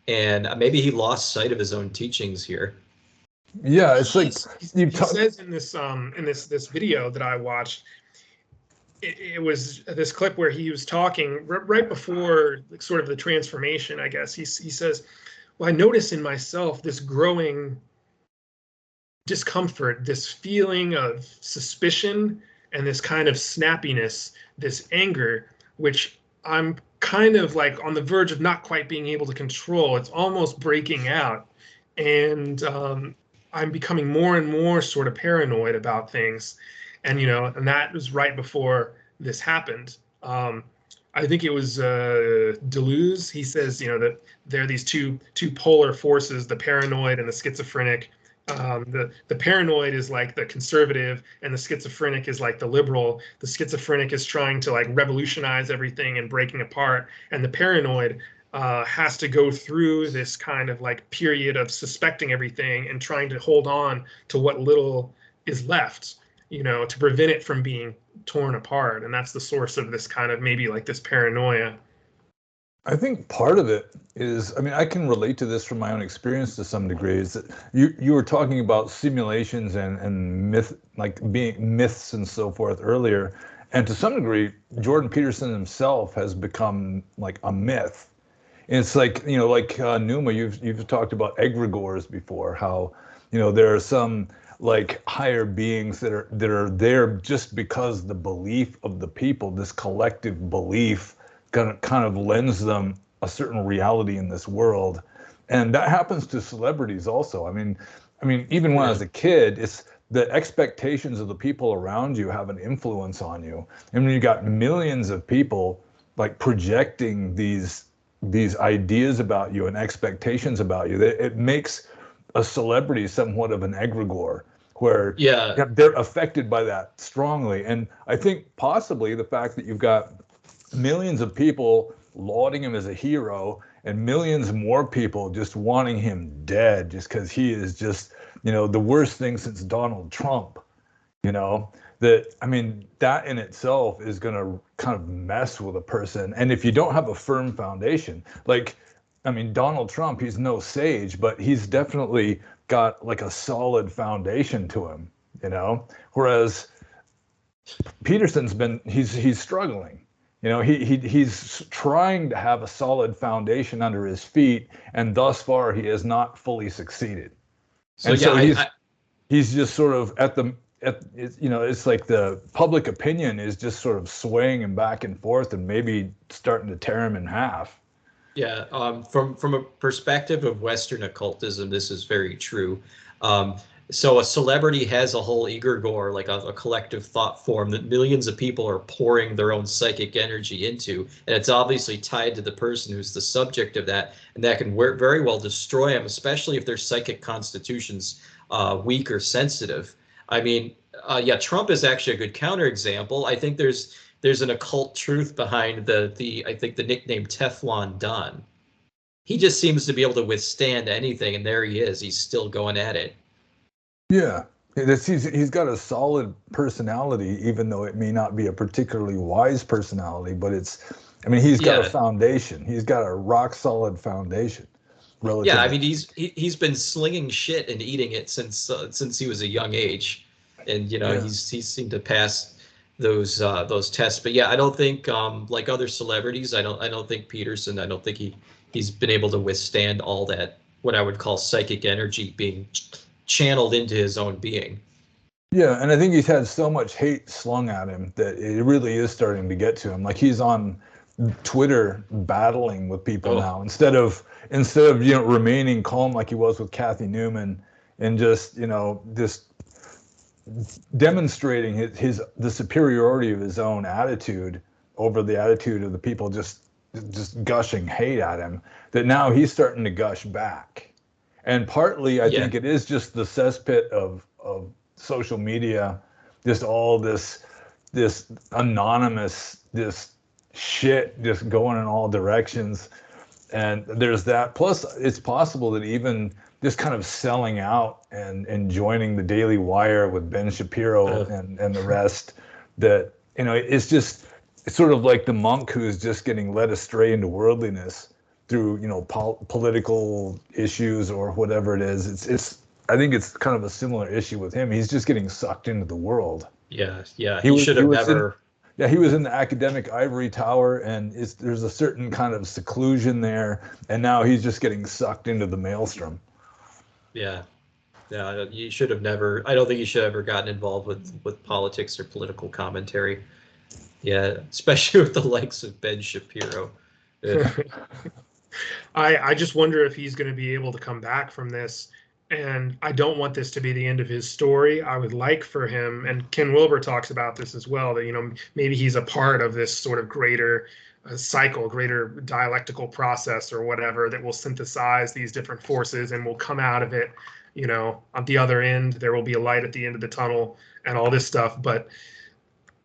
and maybe he lost sight of his own teachings here. Yeah, it's like he says in this video that I watched. It was this clip where he was talking right before sort of the transformation, I guess. He says, well, I notice in myself this growing discomfort, this feeling of suspicion, and this kind of snappiness, this anger, which I'm kind of like on the verge of not quite being able to control. It's almost breaking out. And I'm becoming more and more sort of paranoid about things. And, and that was right before this happened. I think it was Deleuze. He says, that there are these two polar forces, the paranoid and the schizophrenic. The paranoid is like the conservative, and the schizophrenic is like the liberal. The schizophrenic is trying to like revolutionize everything and breaking apart, and the paranoid has to go through this kind of like period of suspecting everything and trying to hold on to what little is left, to prevent it from being torn apart. And that's the source of this kind of maybe like this paranoia. I think part of it is, I mean, I can relate to this from my own experience to some degree, is that you were talking about simulations and myth, like being myths and so forth earlier. And to some degree, Jordan Peterson himself has become like a myth. And it's like, like Numa, you've talked about egregores before, how, there are some like higher beings that are there just because the belief of the people, this collective belief, kind of lends them a certain reality in this world. And that happens to celebrities also. I mean, even when I was a kid, it's the expectations of the people around you have an influence on you. And when you got millions of people like projecting these ideas about you and expectations about you, it makes a celebrity somewhat of an egregore, where they're affected by that strongly. And I think possibly the fact that you've got millions of people lauding him as a hero and millions more people just wanting him dead just because he is just, the worst thing since Donald Trump, that in itself is going to kind of mess with a person. And if you don't have a firm foundation, Donald Trump, he's no sage, but he's definitely got like a solid foundation to him, whereas Peterson's he's struggling. He's trying to have a solid foundation under his feet, and thus far he has not fully succeeded. So he's just sort of it's like the public opinion is just sort of swaying him back and forth and maybe starting to tear him in half. Yeah, from a perspective of Western occultism, this is very true. So a celebrity has a whole egregore, like a collective thought form that millions of people are pouring their own psychic energy into, and it's obviously tied to the person who's the subject of that, and that can very well destroy them, especially if their psychic constitution's weak or sensitive. Trump is actually a good counterexample. I think there's an occult truth behind the nickname Teflon Don. He just seems to be able to withstand anything, and there he is. He's still going at it. Yeah, he's got a solid personality, even though it may not be a particularly wise personality. But he's got a foundation. He's got a rock solid foundation. Relatively. He's been slinging shit and eating it since he was a young age, and he's seemed to pass those tests. But I don't think like other celebrities, I don't think Peterson, I don't think he's been able to withstand all that, what I would call psychic energy being channeled into his own being. Yeah, and I think he's had so much hate slung at him that it really is starting to get to him. Like he's on Twitter battling with people now instead of remaining calm like he was with Kathy Newman and just demonstrating the superiority of his own attitude over the attitude of the people just gushing hate at him, that now he's starting to gush back. And partly I think it is just the cesspit of social media, just all this anonymous, this shit just going in all directions. And there's that. Plus, it's possible that even just kind of selling out and joining the Daily Wire with Ben Shapiro and the rest, that, you know, it's sort of like the monk who's just getting led astray into worldliness through, you know, political issues or whatever it is. I think it's kind of a similar issue with him. He's just getting sucked into the world. Yeah. He should have never. Yeah, he was in the academic ivory tower, and there's a certain kind of seclusion there, and now he's just getting sucked into the maelstrom. Yeah, you should have never. I don't think you should have ever gotten involved with politics or political commentary. Yeah, especially with the likes of Ben Shapiro. Yeah. I just wonder if he's going to be able to come back from this. And I don't want this to be the end of his story. I would like for him, and Ken Wilber talks about this as well, that, you know, maybe he's a part of this sort of greater cycle, greater dialectical process or whatever that will synthesize these different forces and will come out of it, you know, at the other end. There will be a light at the end of the tunnel and all this stuff. But,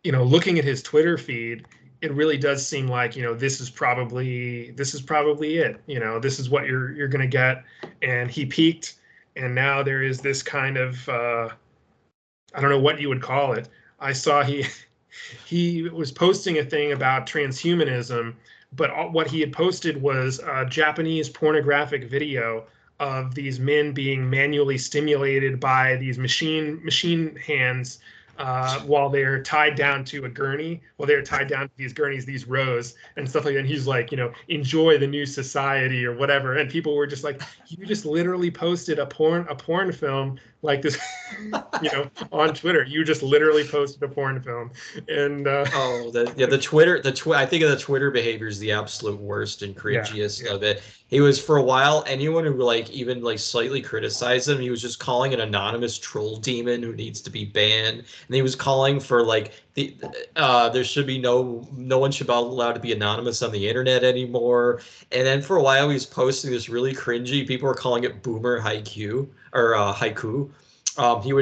you know, looking at his Twitter feed, it really does seem like, you know, this is probably it. You know, this is what you're going to get. And he peaked. And now there is this kind of, I don't know what you would call it. I saw he was posting a thing about transhumanism, but what he had posted was a Japanese pornographic video of these men being manually stimulated by these machine hands while they're tied down to a gurney, while they're tied down to these gurneys, these rows and stuff like that. And he's like, you know, enjoy the new society or whatever. And people were just like, you just literally posted a porn film like this, you know, on Twitter. You just literally posted a porn film. And the Twitter, I think of the Twitter behavior is the absolute worst and cringiest of it. He was, for a while, anyone who like even like slightly criticized him, he was just calling an anonymous troll demon who needs to be banned. And he was calling for like there should be no one should be allowed to be anonymous on the internet anymore. And then for a while he was posting this really cringy, people were calling it boomer haiku or haiku. He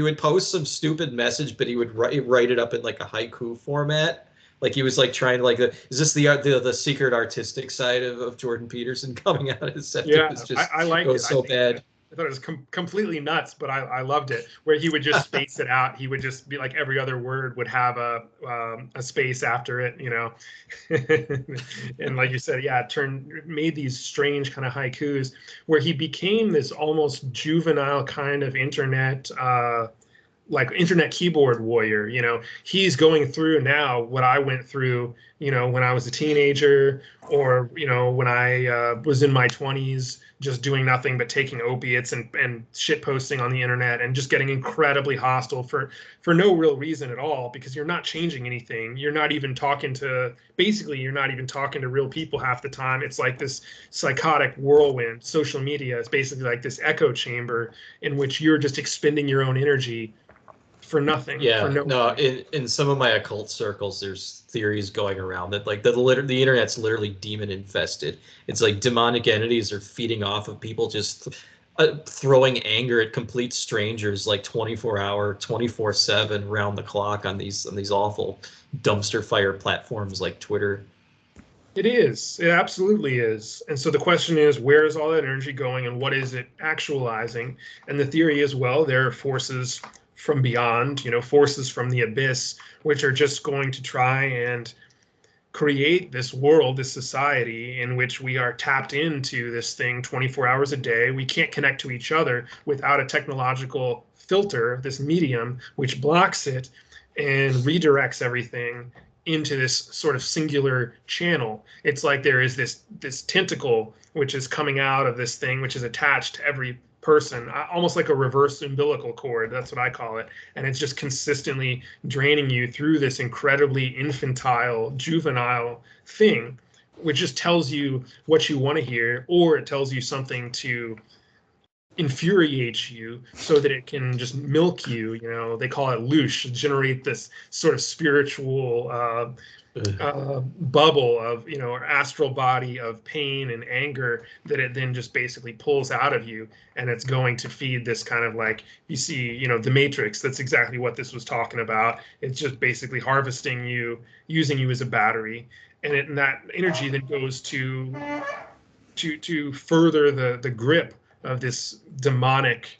would post some stupid message, but he would write it up in like a haiku format. Like he was like trying to like is this the secret artistic side of Jordan Peterson coming out? I liked it. So bad. I thought it was completely nuts, but I loved it. Where he would just space it out. He would just be like every other word would have a space after it, you know. And like you said, made these strange kind of haikus where he became this almost juvenile kind of internet keyboard warrior. You know, he's going through now what I went through, you know, when I was a teenager, or, you know, when I was in my 20s, just doing nothing but taking opiates and shit posting on the internet and just getting incredibly hostile for no real reason at all, because you're not changing anything. You're not even talking to real people half the time. It's like this psychotic whirlwind. Social media is basically like this echo chamber in which you're just expending your own energy for nothing. Yeah, in some of my occult circles, there's theories going around that like the internet's literally demon infested. It's like demonic entities are feeding off of people, just throwing anger at complete strangers, like 24-hour, 24/7, round the clock on these awful dumpster fire platforms like Twitter. It is. It absolutely is. And so the question is, where is all that energy going, and what is it actualizing? And the theory is, well, there are forces from beyond, you know, forces from the abyss, which are just going to try and create this world, this society in which we are tapped into this thing 24 hours a day. We can't connect to each other without a technological filter, this medium, which blocks it and redirects everything into this sort of singular channel. It's like there is this tentacle which is coming out of this thing, which is attached to every person, almost like a reverse umbilical cord. That's what I call it. And it's just consistently draining you through this incredibly infantile, juvenile thing, which just tells you what you want to hear, or it tells you something to infuriates you so that it can just milk you. You know, they call it loosh, generate this sort of spiritual bubble of, you know, or astral body of pain and anger that it then just basically pulls out of you, and it's going to feed this kind of, like you see, you know, the Matrix. That's exactly what this was talking about. It's just basically harvesting you, using you as a battery, and that energy then goes to further the grip of this demonic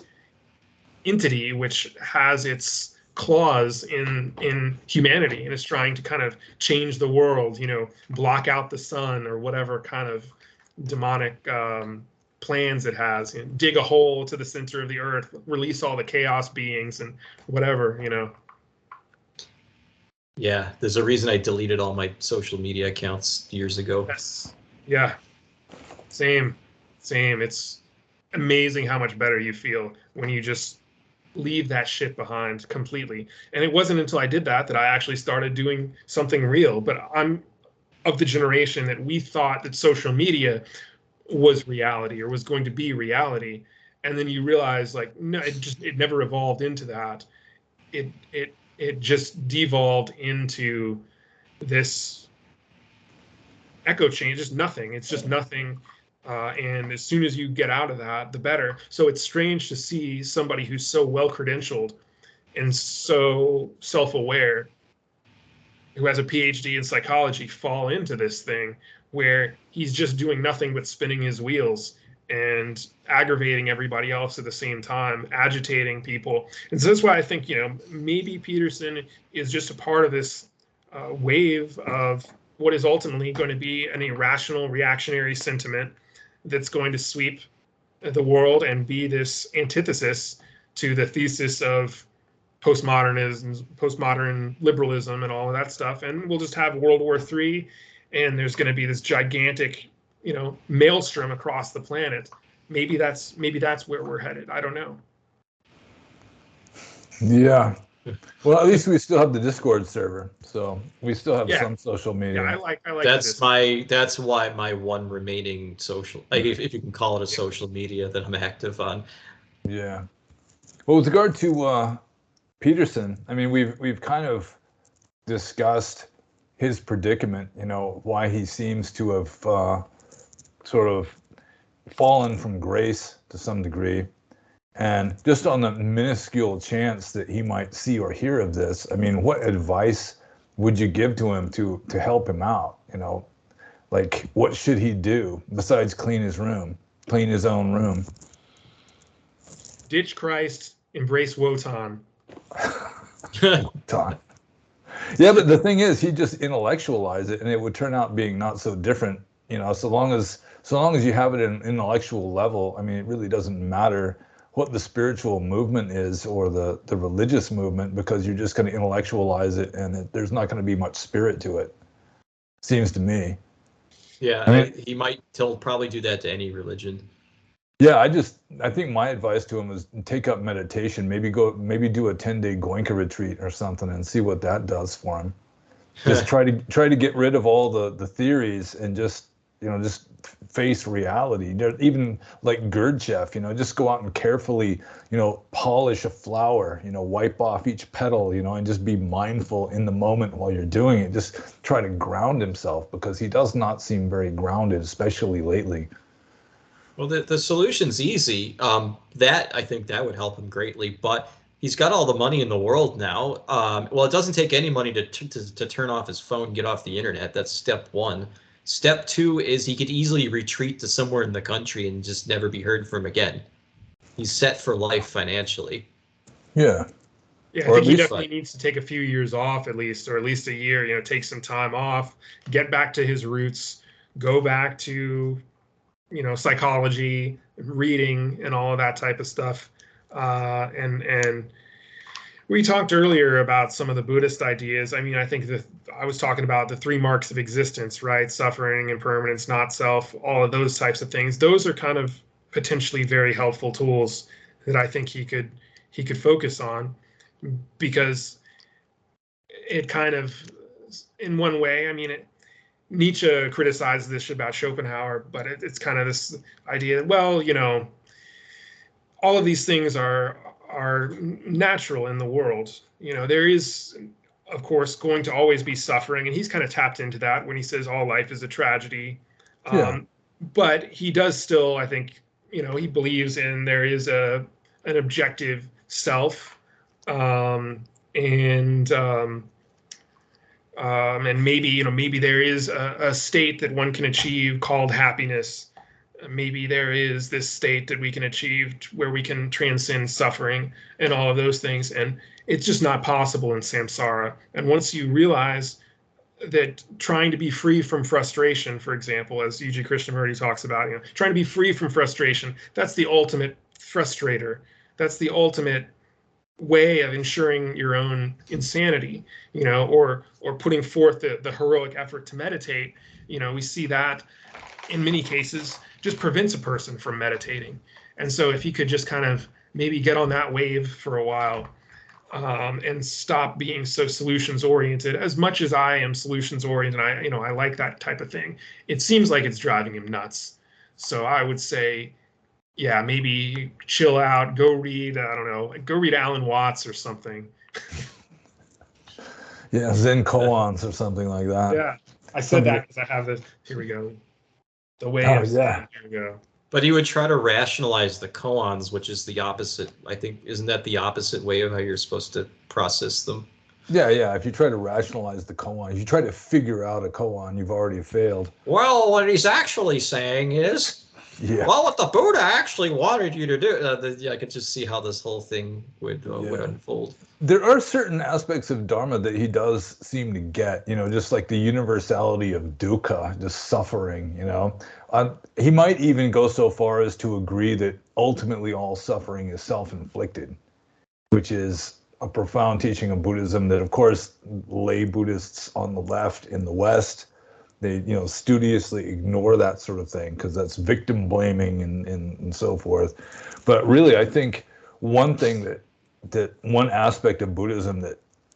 entity, which has its claws in humanity and is trying to kind of change the world, you know, block out the sun or whatever kind of demonic plans it has, you know, dig a hole to the center of the earth, release all the chaos beings and whatever, you know. Yeah, there's a reason I deleted all my social media accounts years ago. Yes. Yeah. Same. It's amazing how much better you feel when you just leave that shit behind completely. And it wasn't until I did that I actually started doing something real. But I'm of the generation that we thought that social media was reality or was going to be reality. And then you realize, like, no, it never evolved into that. It just devolved into this echo change, just nothing. It's just nothing. And as soon as you get out of that, the better. So it's strange to see somebody who's so well credentialed and so self-aware, who has a PhD in psychology, fall into this thing where he's just doing nothing but spinning his wheels and aggravating everybody else at the same time, agitating people. And so that's why I think, you know, maybe Peterson is just a part of this wave of what is ultimately going to be an irrational reactionary sentiment that's going to sweep the world and be this antithesis to the thesis of postmodernism, postmodern liberalism, and all of that stuff. And we'll just have World War III, and there's going to be this gigantic, you know, maelstrom across the planet. Maybe that's where we're headed. I don't know. Yeah. Well, at least we still have the Discord server, so we still have some social media. Yeah, I like. That's why my one remaining social, like if you can call it a social media that I'm active on. Yeah. Well, with regard to Peterson, I mean, we've kind of discussed his predicament. You know, why he seems to have sort of fallen from grace to some degree. And just on the minuscule chance that he might see or hear of this, I mean, what advice would you give to him to help him out? You know, like, what should he do besides clean his own room? Ditch Christ, embrace Wotan. Wotan. Yeah, but the thing is, he just intellectualized it, and it would turn out being not so different. You know, so long as you have it at an intellectual level, I mean, it really doesn't matter what the spiritual movement is or the religious movement, because you're just going to intellectualize it, and there's not going to be much spirit to it, seems to me. Yeah, I mean, he'll probably do that to any religion. Yeah, I think my advice to him is take up meditation, maybe do a 10-day Goenka retreat or something, and see what that does for him. Just try to get rid of all the theories and just face reality. Even like Gurdjieff, just go out and carefully, polish a flower, wipe off each petal, and just be mindful in the moment while you're doing it. Just try to ground himself, because he does not seem very grounded, especially lately. Well, the solution's easy. I think that would help him greatly, but he's got all the money in the world now. Well, it doesn't take any money to turn off his phone and get off the internet. That's step one. Step two is he could easily retreat to somewhere in the country and just never be heard from again. He's set for life financially. Yeah. Yeah, I think he definitely needs to take a few years off at least, or at least a year, take some time off, get back to his roots, go back to, psychology, reading, and all of that type of stuff. And we talked earlier about some of the Buddhist ideas. I mean, I think I was talking about the 3 marks of existence, right? Suffering, impermanence, not self, all of those types of things. Those are kind of potentially very helpful tools that I think he could focus on, because it kind of, in one way, I mean, Nietzsche criticized this about Schopenhauer, but it's kind of this idea that, well, all of these things are natural in the world. There is, of course, going to always be suffering, and he's kind of tapped into that when he says all life is a tragedy. Yeah. But he does still, I think, he believes in there is an objective self, and maybe there is a state that one can achieve called happiness. Maybe there is this state that we can achieve where we can transcend suffering and all of those things, and it's just not possible in samsara. And once you realize that trying to be free from frustration, for example, as E.G. Krishnamurti talks about, trying to be free from frustration, that's the ultimate frustrator. That's the ultimate way of ensuring your own insanity, or putting forth the heroic effort to meditate. We see that in many cases just prevents a person from meditating. And so if he could just kind of maybe get on that wave for a while, and stop being so solutions oriented. As much as I am solutions oriented, I like that type of thing. It seems like it's driving him nuts. So I would say, yeah, maybe chill out, go read, I don't know, go read Alan Watts or something. Yeah, Zen koans or something like that. Yeah, I said that because I have this. Here we go. The way of Zen. Here we go. But he would try to rationalize the koans, which is the opposite. I think, isn't that the opposite way of how you're supposed to process them? Yeah. If you try to rationalize the koan, if you try to figure out a koan, you've already failed. Well, what he's actually saying is, well, what the Buddha actually wanted you to do. I could just see how this whole thing would unfold. There are certain aspects of Dharma that he does seem to get, just like the universality of dukkha, just suffering, He might even go so far as to agree that ultimately all suffering is self-inflicted, which is a profound teaching of Buddhism that, of course, lay Buddhists on the left in the West, they studiously ignore that sort of thing because that's victim blaming and so forth. But really, I think one thing that one aspect of Buddhism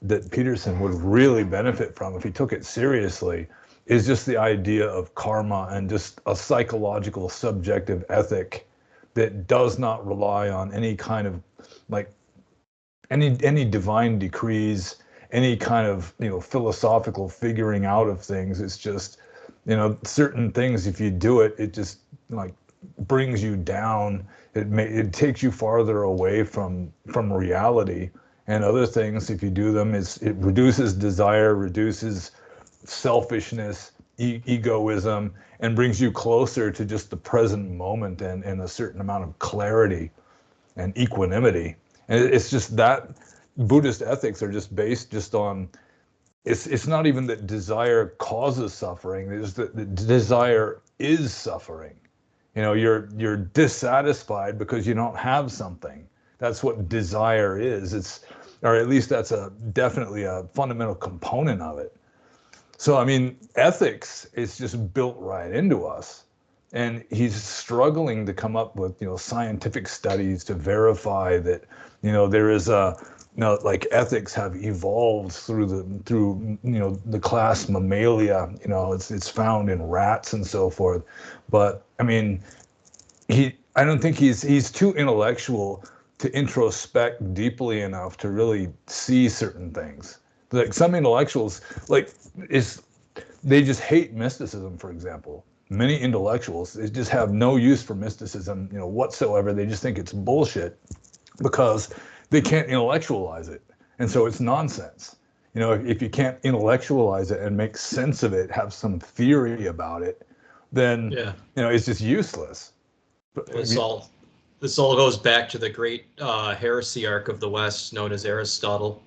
that Peterson would really benefit from if he took it seriously is just the idea of karma and just a psychological subjective ethic that does not rely on any kind of any divine decrees, any kind of philosophical figuring out of things. It's just certain things, if you do it, it just brings you down. It takes you farther away from reality. And other things, if you do them, it reduces desire, reduces selfishness, egoism, and brings you closer to just the present moment and a certain amount of clarity and equanimity. And it's just that Buddhist ethics are just based just on, it's not even that desire causes suffering, it's that the desire is suffering. You're dissatisfied because you don't have something. That's what desire is. Or at least that's definitely a fundamental component of it. So, I mean, ethics is just built right into us. And he's struggling to come up with, scientific studies to verify that, there is ethics have evolved through the class Mammalia. It's found in rats and so forth. But I mean, I don't think he's too intellectual to introspect deeply enough to really see certain things. Like some intellectuals, they just hate mysticism, for example. Many intellectuals, they just have no use for mysticism, whatsoever. They just think it's bullshit because they can't intellectualize it. And so it's nonsense. If you can't intellectualize it and make sense of it, have some theory about it, then, it's just useless. But, this all goes back to the great heresy arc of the West known as Aristotle.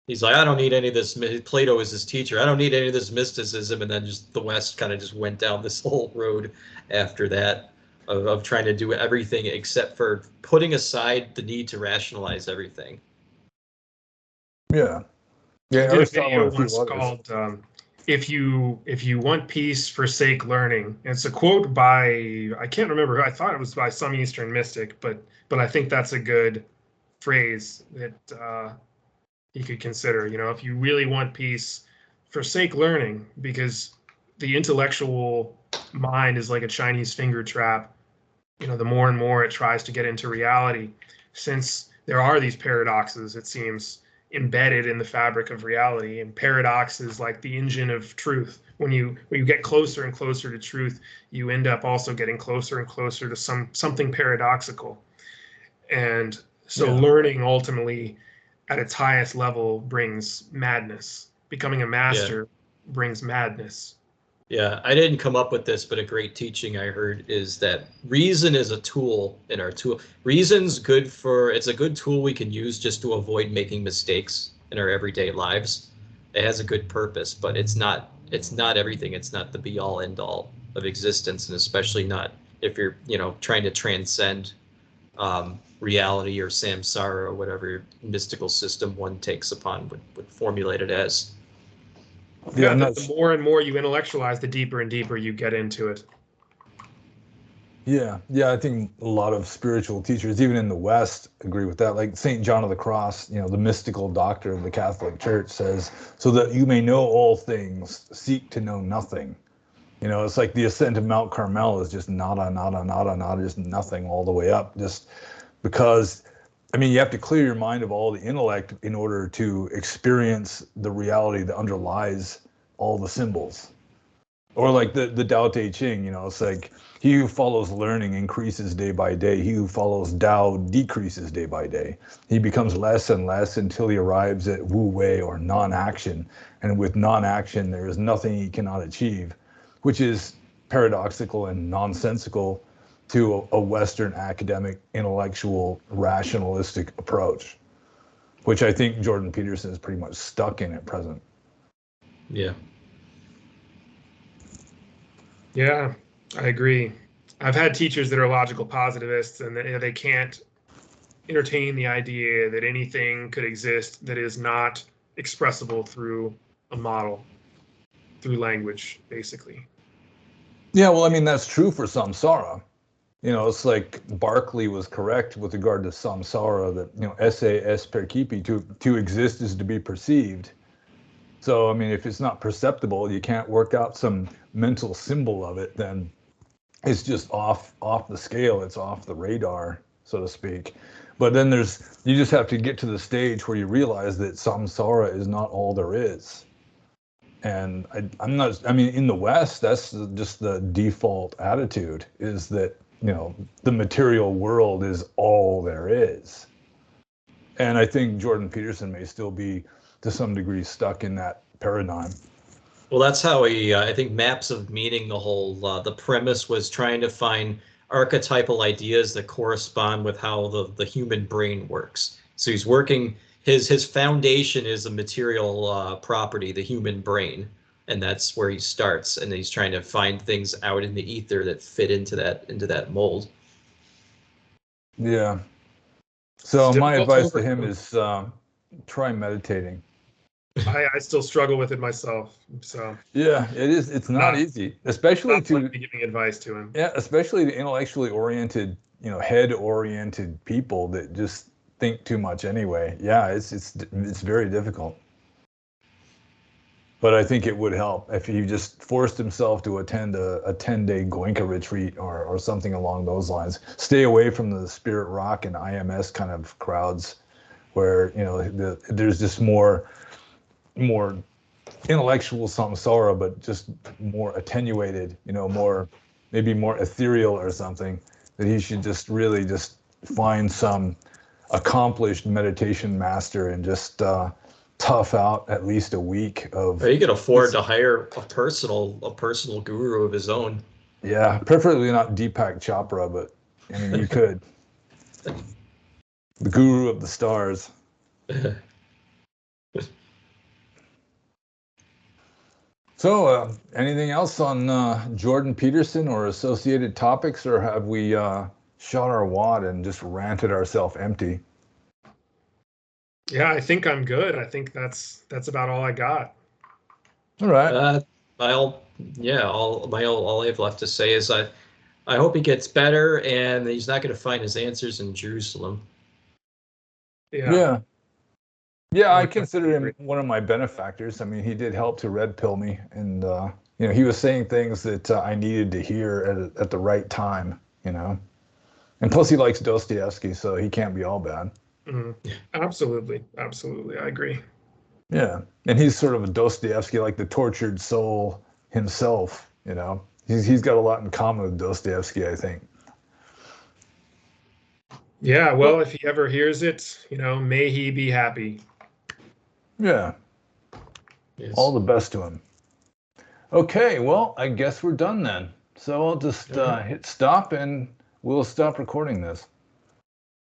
He's like, I don't need any of this. Plato is his teacher. I don't need any of this mysticism. And then just the West kind of just went down this whole road after that of trying to do everything except for putting aside the need to rationalize everything. Yeah. I did a video once called if you want peace, forsake learning. It's a quote by, I can't remember who, I thought it was by some Eastern mystic, but I think that's a good phrase that you could consider. If you really want peace, forsake learning, because the intellectual mind is like a Chinese finger trap. the more and more it tries to get into reality, since there are these paradoxes, it seems, embedded in the fabric of reality. And paradox is like the engine of truth. When you get closer and closer to truth, you end up also getting closer and closer to something paradoxical. And so learning ultimately at its highest level brings madness. Becoming a master brings madness. Yeah, I didn't come up with this, but a great teaching I heard is that reason is a tool in our tool. Reason's good it's a good tool we can use just to avoid making mistakes in our everyday lives. It has a good purpose, but it's not everything. It's not the be all end all of existence, and especially not if you're, trying to transcend reality or samsara or whatever mystical system one takes upon would formulate it as. Yeah, the more and more you intellectualize, the deeper and deeper you get into it. Yeah, I think a lot of spiritual teachers, even in the West, agree with that. Like St. John of the Cross, the mystical doctor of the Catholic Church says, so that you may know all things, seek to know nothing. It's like the ascent of Mount Carmel is just nada, nada, nada, nada, just nothing all the way up. Just because, you have to clear your mind of all the intellect in order to experience the reality that underlies all the symbols. Or like the Tao Te Ching, it's like he who follows learning increases day by day. He who follows Tao decreases day by day. He becomes less and less until he arrives at Wu Wei or non-action. And with non-action, there is nothing he cannot achieve, which is paradoxical and nonsensical to a Western academic, intellectual, rationalistic approach, which I think Jordan Peterson is pretty much stuck in at present. Yeah. Yeah, I agree. I've had teachers that are logical positivists, and they can't entertain the idea that anything could exist that is not expressible through a model, through language, basically. Yeah, well, that's true for samsara. It's like Berkeley was correct with regard to samsara, that, esse est percipi, to exist is to be perceived. So, if it's not perceptible, you can't work out some mental symbol of it, then it's just off the scale. It's off the radar, so to speak. But then you just have to get to the stage where you realize that samsara is not all there is. And I'm not, in the West, that's just the default attitude, is that, the material world is all there is. And I think Jordan Peterson may still be, to some degree, stuck in that paradigm. Well, that's how he, I think, Maps of Meaning, the premise was trying to find archetypal ideas that correspond with how the human brain works. So he's working, his foundation is a material property, the human brain, and that's where he starts. And he's trying to find things out in the ether that fit into that mold. Yeah. So my advice to him is try meditating. I still struggle with it myself. So yeah, it is. It's not easy, especially to giving advice to him. Yeah, especially to intellectually oriented, head-oriented people that just think too much anyway. Yeah, it's very difficult. But I think it would help if he just forced himself to attend a 10-day Goenka retreat or something along those lines. Stay away from the Spirit Rock and IMS kind of crowds, where there's just more intellectual samsara, but just more attenuated, maybe more ethereal or something. That he should just really just find some accomplished meditation master and just tough out at least a week of. He could afford to hire a personal guru of his own. Yeah, preferably not Deepak Chopra, but you could. The guru of the stars. So, anything else on Jordan Peterson or associated topics, or have we shot our wad and just ranted ourselves empty? Yeah, I think I'm good. I think that's about all I got. All right. All I have left to say is I hope he gets better, and he's not going to find his answers in Jerusalem. Yeah. I consider him one of my benefactors. He did help to red pill me, and he was saying things that I needed to hear at the right time. And plus, he likes Dostoevsky, so he can't be all bad. Absolutely. Absolutely. I agree. Yeah. And he's sort of a Dostoevsky, like the tortured soul himself, you know? He's got a lot in common with Dostoevsky, I think. Yeah, well, if he ever hears it, may he be happy. Yeah. Yes. All the best to him. Okay, well, I guess we're done then. So I'll just hit stop and we'll stop recording this.